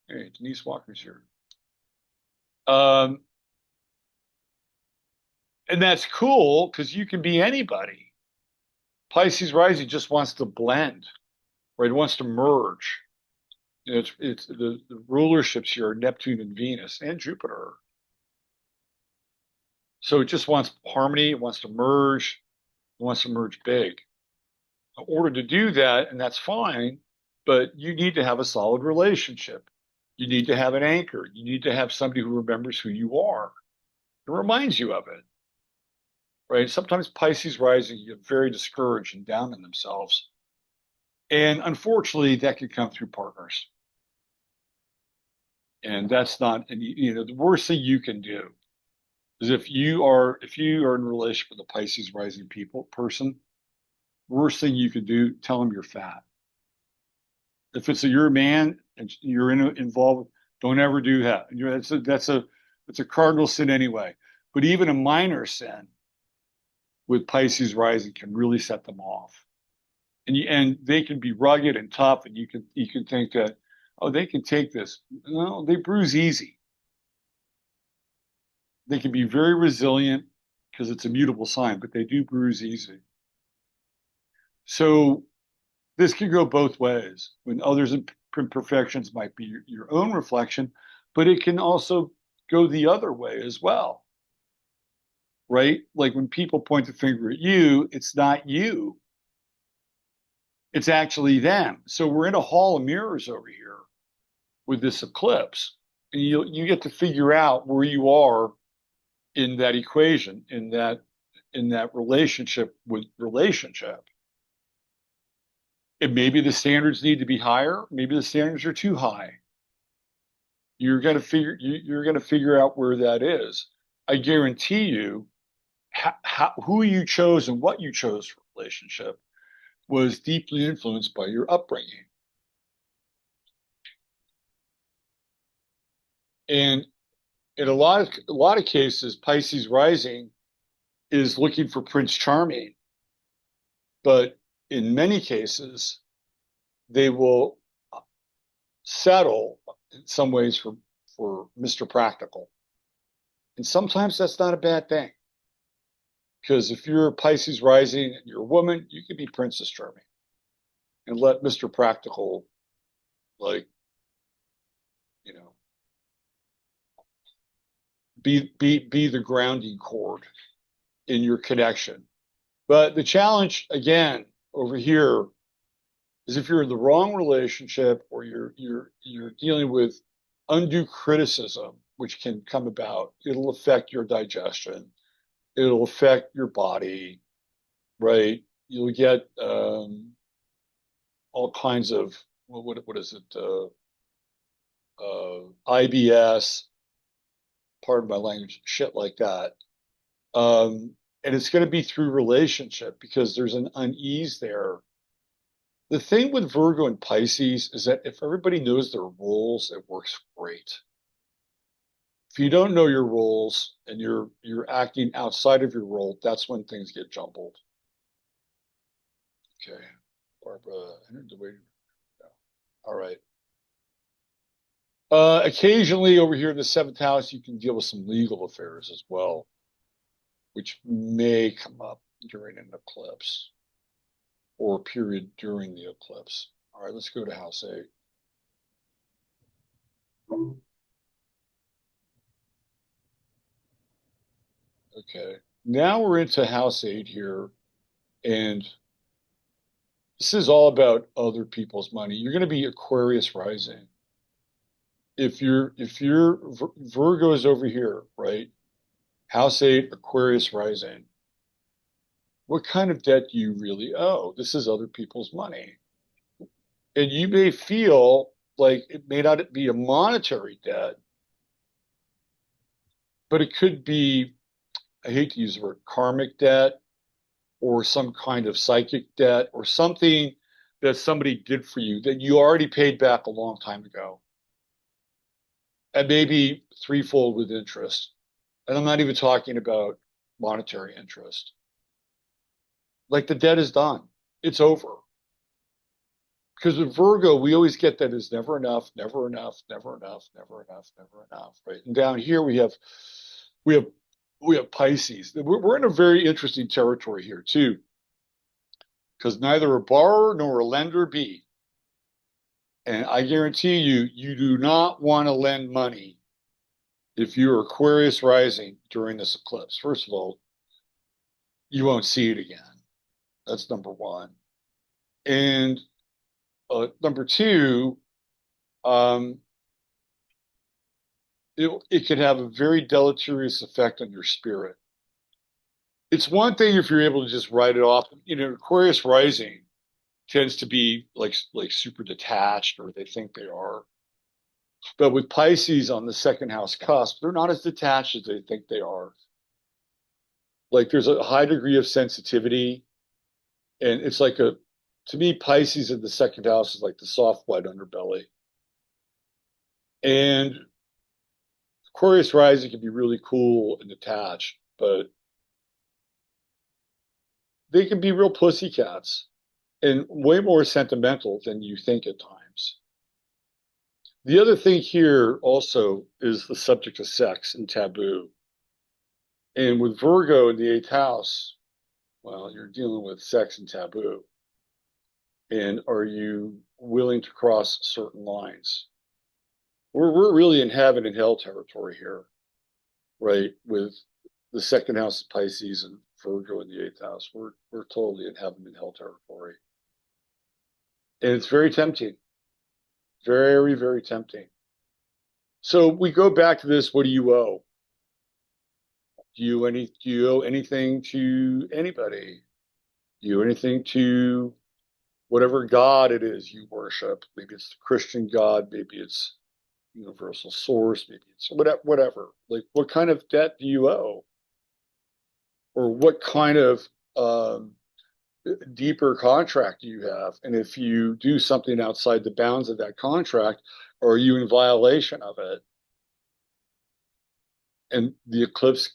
Hey, Denise Walker's here. Um, and that's cool because you can be anybody. Pisces rising just wants to blend, right? It wants to merge. It's the rulerships here are Neptune and Venus and Jupiter. So it just wants harmony. It wants to merge. It wants to merge big. In order to do that, and that's fine, but you need to have a solid relationship. You need to have an anchor. You need to have somebody who remembers who you are and reminds you of it, right? Sometimes Pisces rising get very discouraged and down on themselves. And unfortunately, that can come through partners. And that's not, and the worst thing you can do is if you are in a relationship with a Pisces rising person, worst thing you could do, tell them you're fat. If you're a man and you're involved, don't ever do that. That's a cardinal sin anyway. But even a minor sin with Pisces rising can really set them off. And they can be rugged and tough, and you can think that, oh, they can take this. No, they bruise easy. They can be very resilient because it's a mutable sign, but they do bruise easy. So this can go both ways. When others' imperfections might be your own reflection, but it can also go the other way as well, right? Like when people point the finger at you, it's not you, it's actually them. So we're in a hall of mirrors over here with this eclipse, and you get to figure out where you are in that equation, in that relationship. And maybe the standards need to be higher. Maybe the standards are too high. You're going to figure out where that is. I guarantee you, who you chose and what you chose for relationship was deeply influenced by your upbringing. And in a lot of cases, Pisces rising is looking for Prince Charming, but in many cases, they will settle in some ways for Mr. Practical. And sometimes that's not a bad thing. Because if you're a Pisces rising and you're a woman, you can be Princess Charming and let Mr. Practical, like, you know, be the grounding cord in your connection. But the challenge again over here is if you're in the wrong relationship or you're dealing with undue criticism, which can come about, it'll affect your digestion, it'll affect your body, right? You'll get all kinds of what is it? IBS, pardon my language, shit like that. And it's going to be through relationship because there's an unease there. The thing with Virgo and Pisces is that if everybody knows their roles, it works great. If you don't know your roles and you're acting outside of your role, that's when things get jumbled. Okay, Barbara, entered the waiting room. All right. Occasionally over here in the seventh house, you can deal with some legal affairs as well, which may come up during an eclipse. or period during the eclipse. All right, let's go to house 8. Okay, now we're into house 8 here, and this is all about other people's money. You're going to be Aquarius rising. If your Virgo is over here, right? House 8, Aquarius rising. What kind of debt do you really owe? This is other people's money. And you may feel like it may not be a monetary debt, but it could be, I hate to use the word karmic debt, or some kind of psychic debt, or something that somebody did for you that you already paid back a long time ago. And maybe threefold with interest. And I'm not even talking about monetary interest. Like the debt is done. It's over. Because with Virgo, we always get that it's never enough, never enough, never enough, never enough, never enough, right? And down here we have we have Pisces. We're in a very interesting territory here too, because neither a borrower nor a lender be. And I guarantee you, you do not want to lend money if you're Aquarius rising during this eclipse. First of all, you won't see it again. That's number one. And number two, um, it can have a very deleterious effect on your spirit. It's one thing if you're able to just write it off. You know, Aquarius rising tends to be like super detached, or they think they are. But with Pisces on the second house cusp, they're not as detached as they think they are. Like there's a high degree of sensitivity, and it's like to me, Pisces in the second house is like the soft white underbelly. And Aquarius rising can be really cool and detached, but they can be real pussycats and way more sentimental than you think at times. The other thing here also is the subject of sex and taboo. And with Virgo in the eighth house, well, you're dealing with sex and taboo. And are you willing to cross certain lines? We're really in heaven and hell territory here, right? With the second house of Pisces and Virgo in the eighth house. We're totally in heaven and hell territory. And it's very tempting. Very, very tempting. So we go back to this, what do you owe? Do you owe anything to anybody? Do you owe anything to whatever God it is you worship? Maybe it's the Christian God, maybe it's universal source, maybe it's whatever. Like what kind of debt do you owe? Or what kind of deeper contract do you have? And if you do something outside the bounds of that contract, are you in violation of it? And the eclipse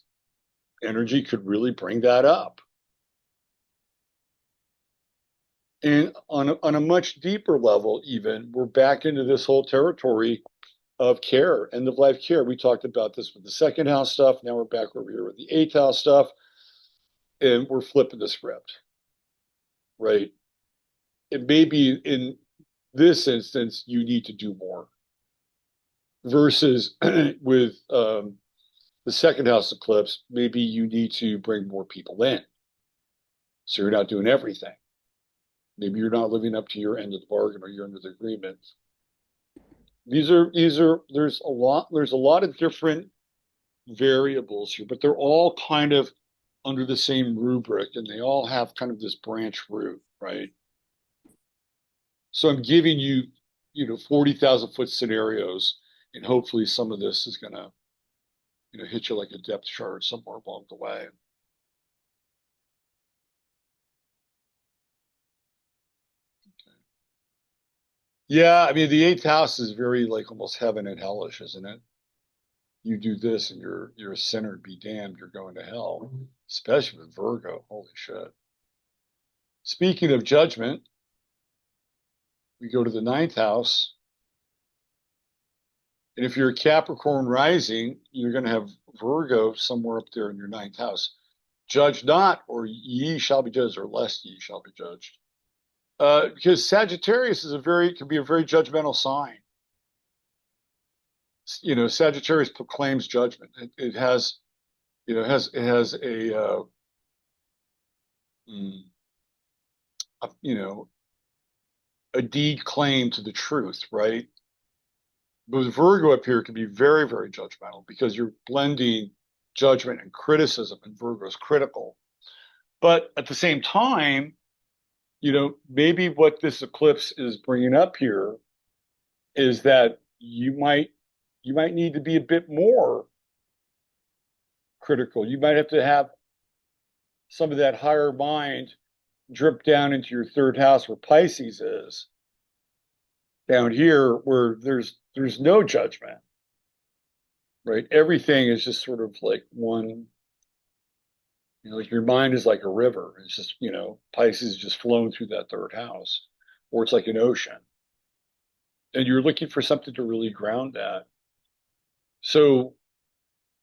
energy could really bring that up. And on a much deeper level, even, we're back into this whole territory of care, end of life care. We talked about this with the second house stuff. Now we're back over here with the eighth house stuff, and we're flipping the script, right? It may be in this instance, you need to do more versus with the second house eclipse, maybe you need to bring more people in. So you're not doing everything. Maybe you're not living up to your end of the bargain or your end of the agreement. There's a lot of different variables here, but they're all kind of under the same rubric, and they all have kind of this branch root, right? So I'm giving you, 40,000-foot scenarios, and hopefully some of this is gonna, hit you like a depth chart somewhere along the way. Yeah, I mean the eighth house is very like almost heaven and hellish, isn't it? You do this and you're a sinner, be damned, you're going to hell. Especially with Virgo. Holy shit. Speaking of judgment, we go to the ninth house. And if you're a Capricorn rising, you're going to have Virgo somewhere up there in your ninth house. Judge not, or ye shall be judged, or lest ye shall be judged. Because Sagittarius can be a very judgmental sign. Sagittarius proclaims judgment. It has, it has mm, a deed claim to the truth, right? But with Virgo up here, it can be very, very judgmental because you're blending judgment and criticism, and Virgo is critical. But at the same time, maybe what this eclipse is bringing up here is that you might need to be a bit more critical. You might have to have some of that higher mind drip down into your third house where Pisces is, down here where there's no judgment, right? Everything is just sort of like one, like your mind is like a river. It's just, Pisces is just flowing through that third house, or it's like an ocean. And you're looking for something to really ground that. So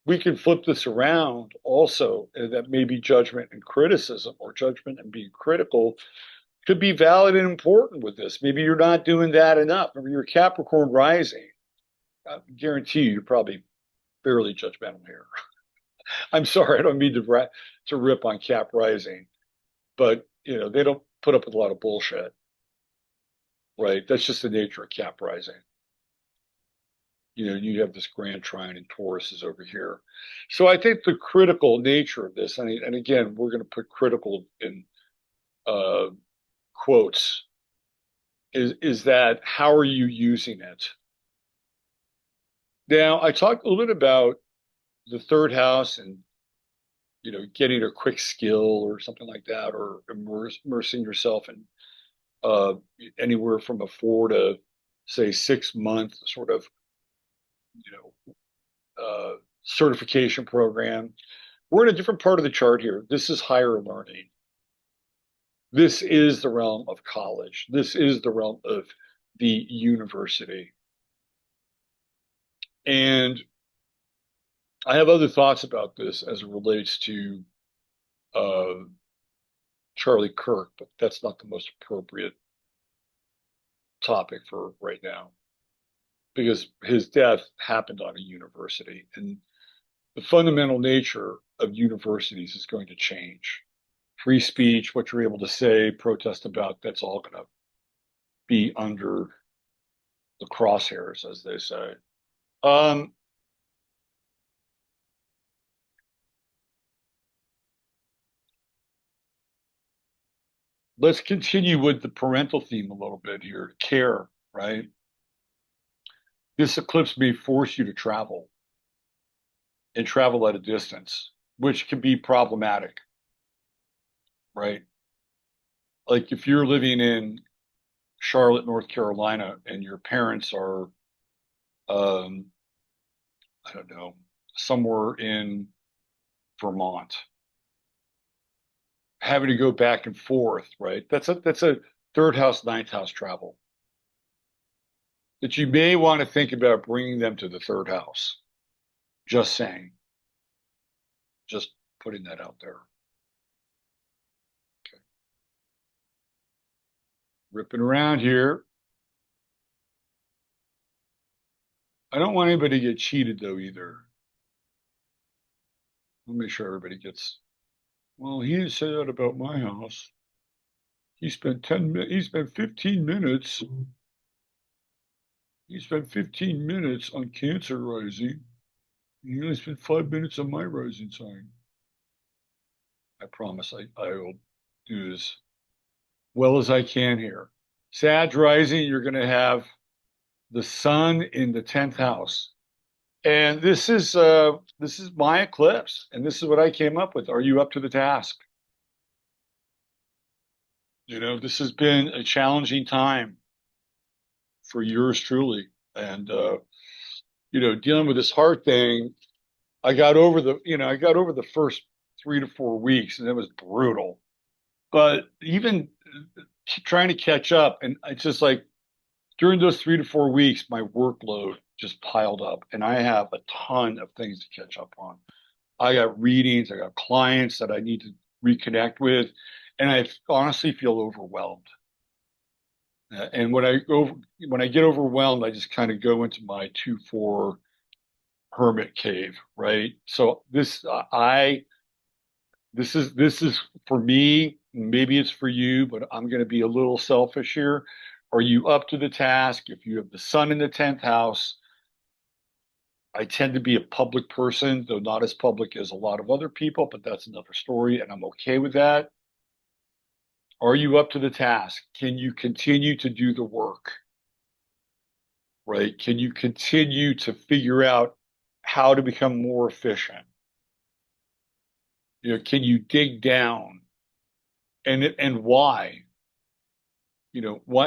we can flip this around also, and that maybe judgment and criticism, or judgment and being critical, could be valid and important with this. Maybe you're not doing that enough. Remember, you're Capricorn rising. I guarantee you're probably fairly judgmental here. I'm sorry, I don't mean to rip on Cap rising, but they don't put up with a lot of bullshit, right? That's just the nature of Cap rising. You have this grand trine and Taurus is over here. So I think the critical nature of this, and again, we're going to put critical in uh, quotes, is that how are you using it? Now, I talked a little bit about the third house and getting a quick skill or something like that, or immersing yourself in uh, anywhere from a 4 to say 6 month sort of certification program. We're in a different part of the chart here. This is higher learning. This is the realm of college. This is the realm of the university. And I have other thoughts about this as it relates to uh, Charlie Kirk, but that's not the most appropriate topic for right now because his death happened on a university, and the fundamental nature of universities is going to change. Free speech, what you're able to say, protest about, that's all going to be under the crosshairs, as they say. Um, let's continue with the parental theme a little bit here. Care, right? This eclipse may force you to travel and travel at a distance, which can be problematic, right? Like if you're living in Charlotte, North Carolina, and your parents are, um, I don't know, somewhere in Vermont, having to go back and forth, right? That's a third house, ninth house travel that you may want to think about bringing them to the third house. Just saying, just putting that out there. Okay. Ripping around here. I don't want anybody to get cheated though either. I'll make sure everybody gets. Well, he didn't say that about my house. He spent 10 minutes. He spent 15 minutes. He spent 15 minutes on Cancer rising. He only spent 5 minutes on my rising sign. I promise I will do as well as I can here. Sag rising, you're going to have the sun in the 10th house. And this is my eclipse, and this is what I came up with. Are you up to the task? This has been a challenging time for yours truly. And dealing with this heart thing, I got over the first 3 to 4 weeks, and it was brutal. But even trying to catch up, and it's just like during those 3 to 4 weeks, my workload just piled up, and I have a ton of things to catch up on. I got readings, I got clients that I need to reconnect with, and I honestly feel overwhelmed. And when I get overwhelmed, I just kind of go into my 2-4 hermit cave, right? So this is for me. Maybe it's for you, but I'm going to be a little selfish here. Are you up to the task? If you have the sun in the 10th house, I tend to be a public person, though not as public as a lot of other people, but that's another story, and I'm okay with that. Are you up to the task? Can you continue to do the work, right? Can you continue to figure out how to become more efficient? Can you dig down and why? Why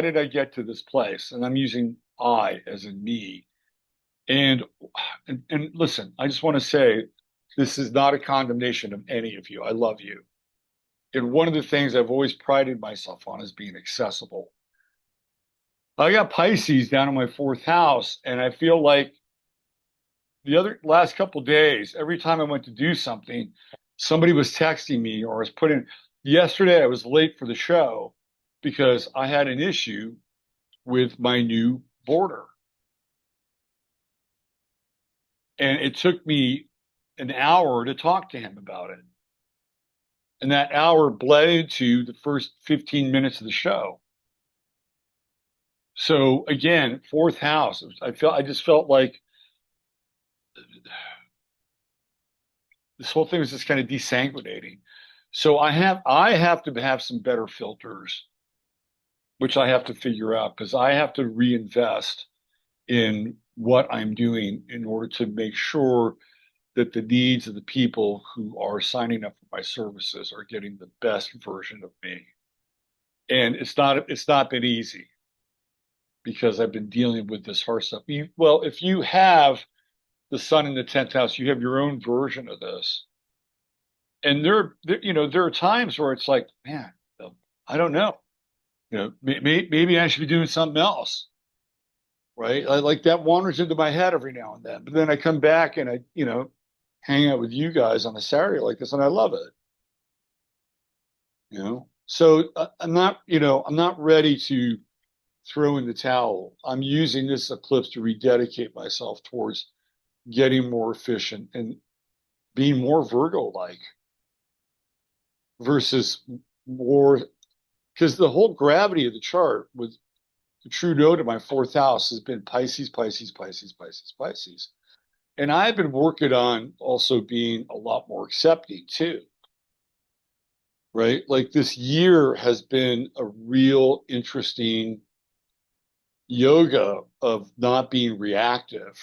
did I get to this place? And I'm using I as in me. And listen, I just want to say this is not a condemnation of any of you. I love you. And one of the things I've always prided myself on is being accessible. I got Pisces down in my fourth house, and I feel like the other last couple of days, every time I went to do something, somebody was texting me or was putting. Yesterday, I was late for the show because I had an issue with my new boarder, and it took me an hour to talk to him about it. And that hour bled into the first 15 minutes of the show. So again, fourth house. I just felt like this whole thing was just kind of desanguinating. So I have to have some better filters, which I have to figure out because I have to reinvest in what I'm doing in order to make sure that the needs of the people who are signing up for my services are getting the best version of me. And it's not been easy because I've been dealing with this hard stuff. Well, if you have the sun in the 10th house, you have your own version of this. And there are times where it's like, man, I don't know. Maybe I should be doing something else, right? Like that wanders into my head every now and then. But then I come back and I hang out with you guys on a Saturday like this, and I love it. So I'm not ready to throw in the towel. I'm using this eclipse to rededicate myself towards getting more efficient and being more Virgo-like versus more, because the whole gravity of the chart with the true node of my fourth house has been Pisces, Pisces, Pisces, Pisces, Pisces. And I've been working on also being a lot more accepting too, right? Like this year has been a real interesting yoga of not being reactive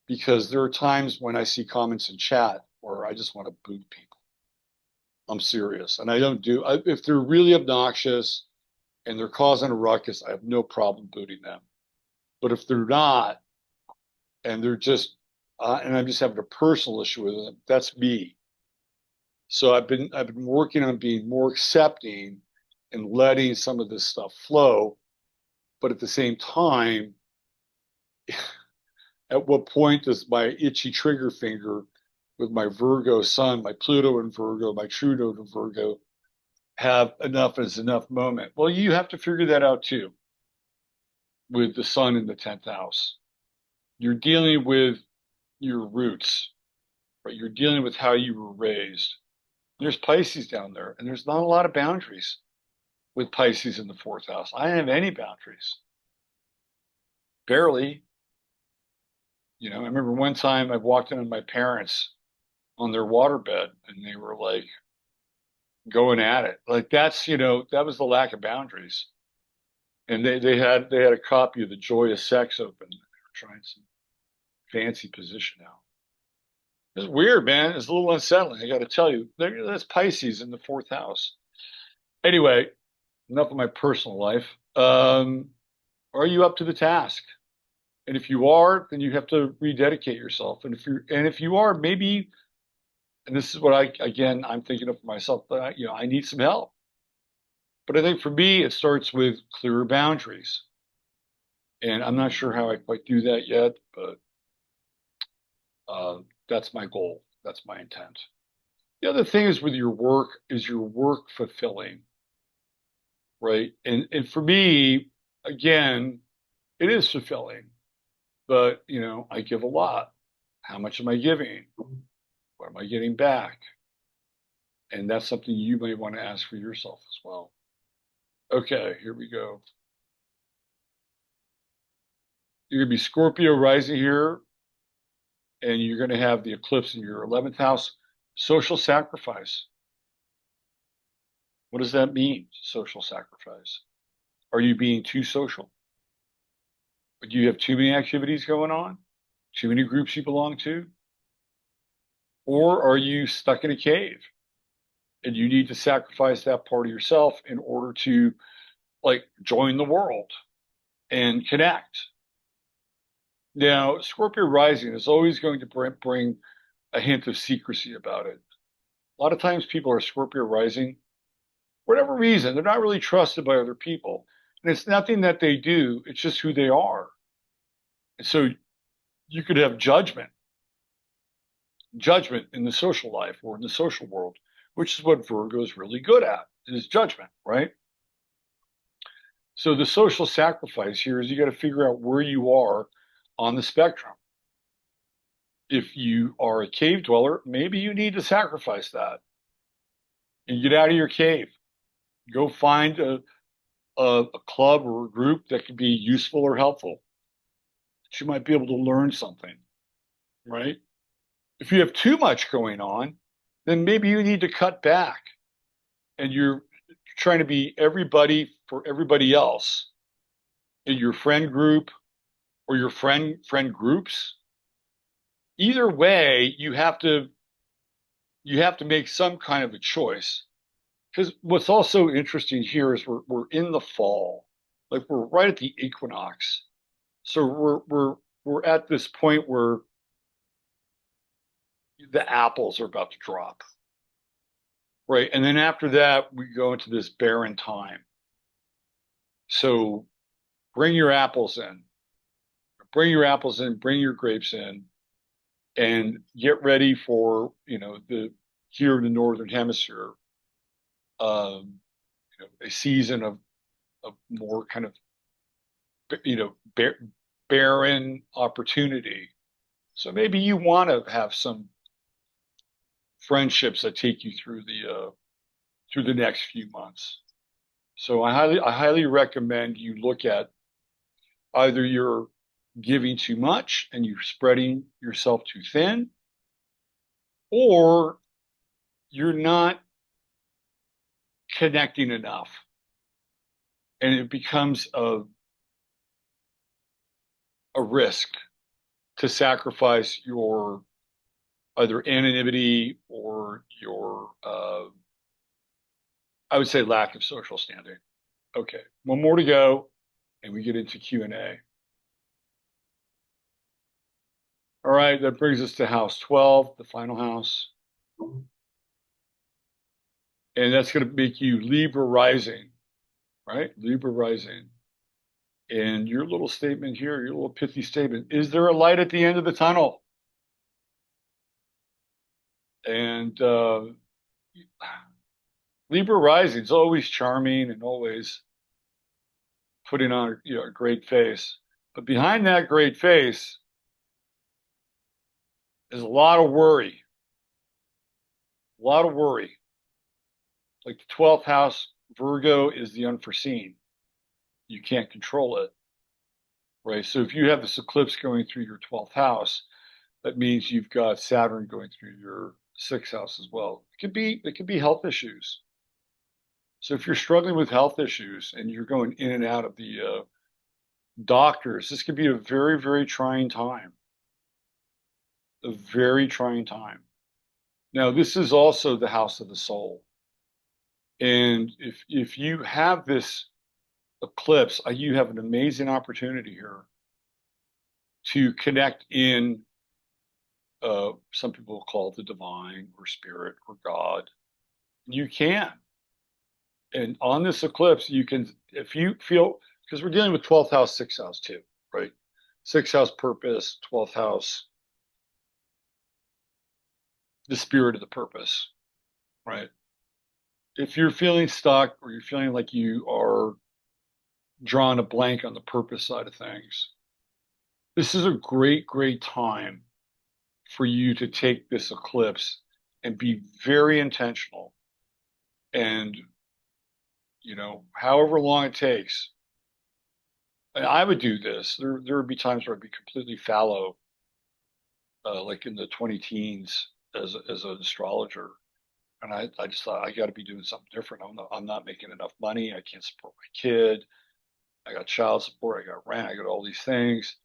because there are times when I see comments in chat where I just want to boot people. I'm serious. And if they're really obnoxious and they're causing a ruckus, I have no problem booting them. But if they're not, and they're just, and I'm just having a personal issue with them, that's me. So I've been working on being more accepting and letting some of this stuff flow. But at the same time, at what point does my itchy trigger finger with my Virgo sun, my Pluto in Virgo, my true node in Virgo, have enough is enough moment? Well, you have to figure that out too with the sun in the 10th house. You're dealing with your roots, right? You're dealing with how you were raised. There's Pisces down there, and there's not a lot of boundaries with Pisces in the fourth house. I didn't have any boundaries, barely. I remember one time I walked in on my parents on their waterbed, and they were like going at it. Like that was the lack of boundaries. And they had a copy of The Joy of Sex open. They were trying some fancy position out. It's weird, man. It's a little unsettling. I got to tell you, that's Pisces in the fourth house. Anyway, enough of my personal life. Are you up to the task? And if you are, then you have to rededicate yourself. And if you are, maybe, and this is what I'm thinking of for myself, but I need some help. But I think for me, it starts with clearer boundaries. And I'm not sure how I quite do that yet, but that's my goal. That's my intent. The other thing is with your work, is your work fulfilling? right? And for me, again, it is fulfilling, but I give a lot. How much am I giving? What am I getting back? And that's something you may want to ask for yourself as well. Okay, here we go. You're going to be Scorpio rising here, and you're going to have the eclipse in your 11th house. Social sacrifice. What does that mean, social sacrifice? Are you being too social? Do you have too many activities going on? Too many groups you belong to? Or are you stuck in a cave and you need to sacrifice that part of yourself in order to like join the world and connect? Now, Scorpio rising is always going to bring a hint of secrecy about it. A lot of times people are Scorpio rising, for whatever reason, they're not really trusted by other people. And it's nothing that they do, it's just who they are. And so you could have judgment in the social life or in the social world, which is what Virgo is really good at, is judgment, right? So the social sacrifice here is you got to figure out where you are on the spectrum. If you are a cave dweller, maybe you need to sacrifice that and get out of your cave. Go find a club or a group that can be useful or helpful. That you might be able to learn something, right? If you have too much going on, then maybe you need to cut back and you're trying to be everybody for everybody else in your friend group or your friend groups. Either way, you have to make some kind of a choice. Because what's also interesting here is we're in the fall, like we're right at the equinox. So we're at this point where the apples are about to drop, right? And then after that, we go into this barren time. So bring your apples in, bring your grapes in, and get ready for the here in the northern hemisphere, a season of more kind of you know bar barren opportunity. So maybe you want to have some friendships that take you through the next few months. So I highly recommend you look at either you're giving too much and you're spreading yourself too thin, or you're not connecting enough, and it becomes a risk to sacrifice your either anonymity or your I would say lack of social standing. Okay, one more to go, and we get into Q&A. All right, that brings us to house 12, the final house. And that's going to make you Libra rising, right? Libra rising. And your little statement here, your little pithy statement, is there a light at the end of the tunnel? And Libra rising is always charming and always putting on a great face. But behind that great face is a lot of worry. A lot of worry. Like the 12th house, Virgo is the unforeseen. You can't control it, right? So if you have this eclipse going through your 12th house, that means you've got Saturn going through your 6th house as well. It could be health issues. So if you're struggling with health issues and you're going in and out of the doctors, this could be a very, very trying time. A very trying time. Now, this is also the house of the soul. And if you have this eclipse, you have an amazing opportunity here to connect in, some people call it the divine or spirit or God. You can. And on this eclipse, you can, if you feel, because we're dealing with 12th house, 6th house too, right? 6th house purpose, 12th house, the spirit of the purpose, right? if you're feeling stuck or you're feeling like you are drawing a blank on the purpose side of things, this is a great, great time for you to take this eclipse and be very intentional. And, however long it takes, and I would do this. There would be times where I'd be completely fallow, like in the 20 teens as an astrologer. And I just thought I got to be doing something different. I'm not making enough money. I can't support my kid. I got child support. I got rent. I got all these things.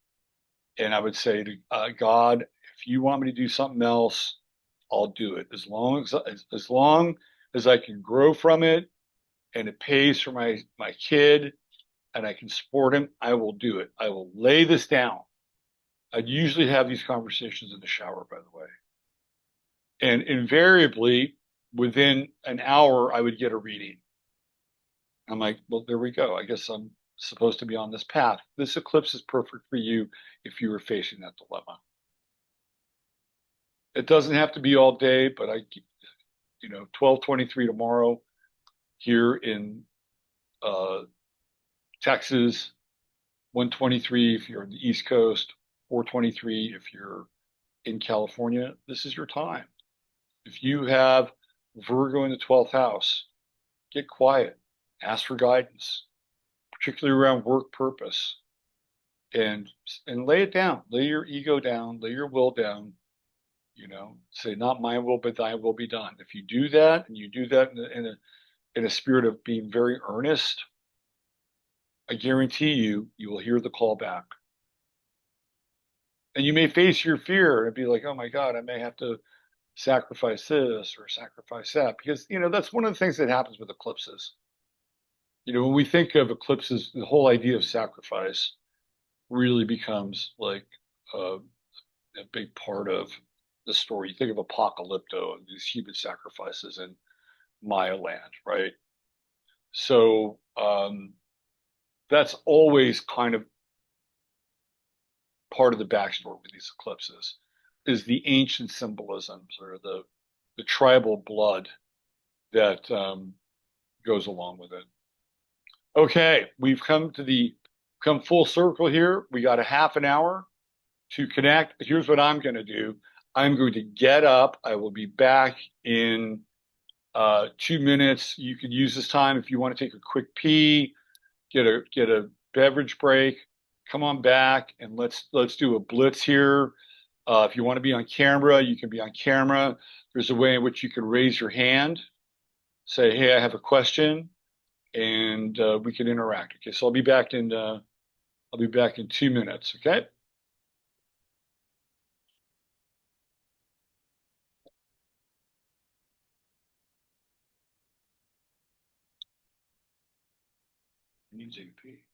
And I would say to God, if you want me to do something else, I'll do it as long as I can grow from it and it pays for my kid and I can support him. I will do it. I will lay this down. I'd usually have these conversations in the shower, by the way, and invariably within an hour I would get a reading. I'm like, well, there we go. I guess I'm supposed to be on this path. This eclipse is perfect for you if you were facing that dilemma. It doesn't have to be all day, but 12:23 tomorrow here in uh, Texas, 1:23 if you're on the East Coast, 4:23 if you're in California. This is your time. If you have Virgo in the 12th house, get quiet, ask for guidance, particularly around work purpose, and and lay it down. Lay your ego down, lay your will down. Say, not my will, but thy will be done. If you do that, and you do that in a spirit of being very earnest, I guarantee you will hear the call back. And you may face your fear and be like, oh my God, I may have to sacrifice this or sacrifice that. Because, that's one of the things that happens with eclipses. When we think of eclipses, the whole idea of sacrifice really becomes like a big part of the story. You think of Apocalypto and these human sacrifices in Maya land, right? So that's always kind of part of the backstory with these eclipses is the ancient symbolisms or the tribal blood that goes along with it. Okay, we've come full circle here. We got a half an hour to connect. Here's what I'm going to do. I'm going to get up. I will be back in 2 minutes. You could use this time if you want to take a quick pee, get a beverage break. Come on back and let's do a blitz here. If you want to be on camera, you can be on camera. There's a way in which you can raise your hand, say, "Hey, I have a question," and we can interact. Okay, so I'll be back in 2 minutes. Okay. I need to take a pee.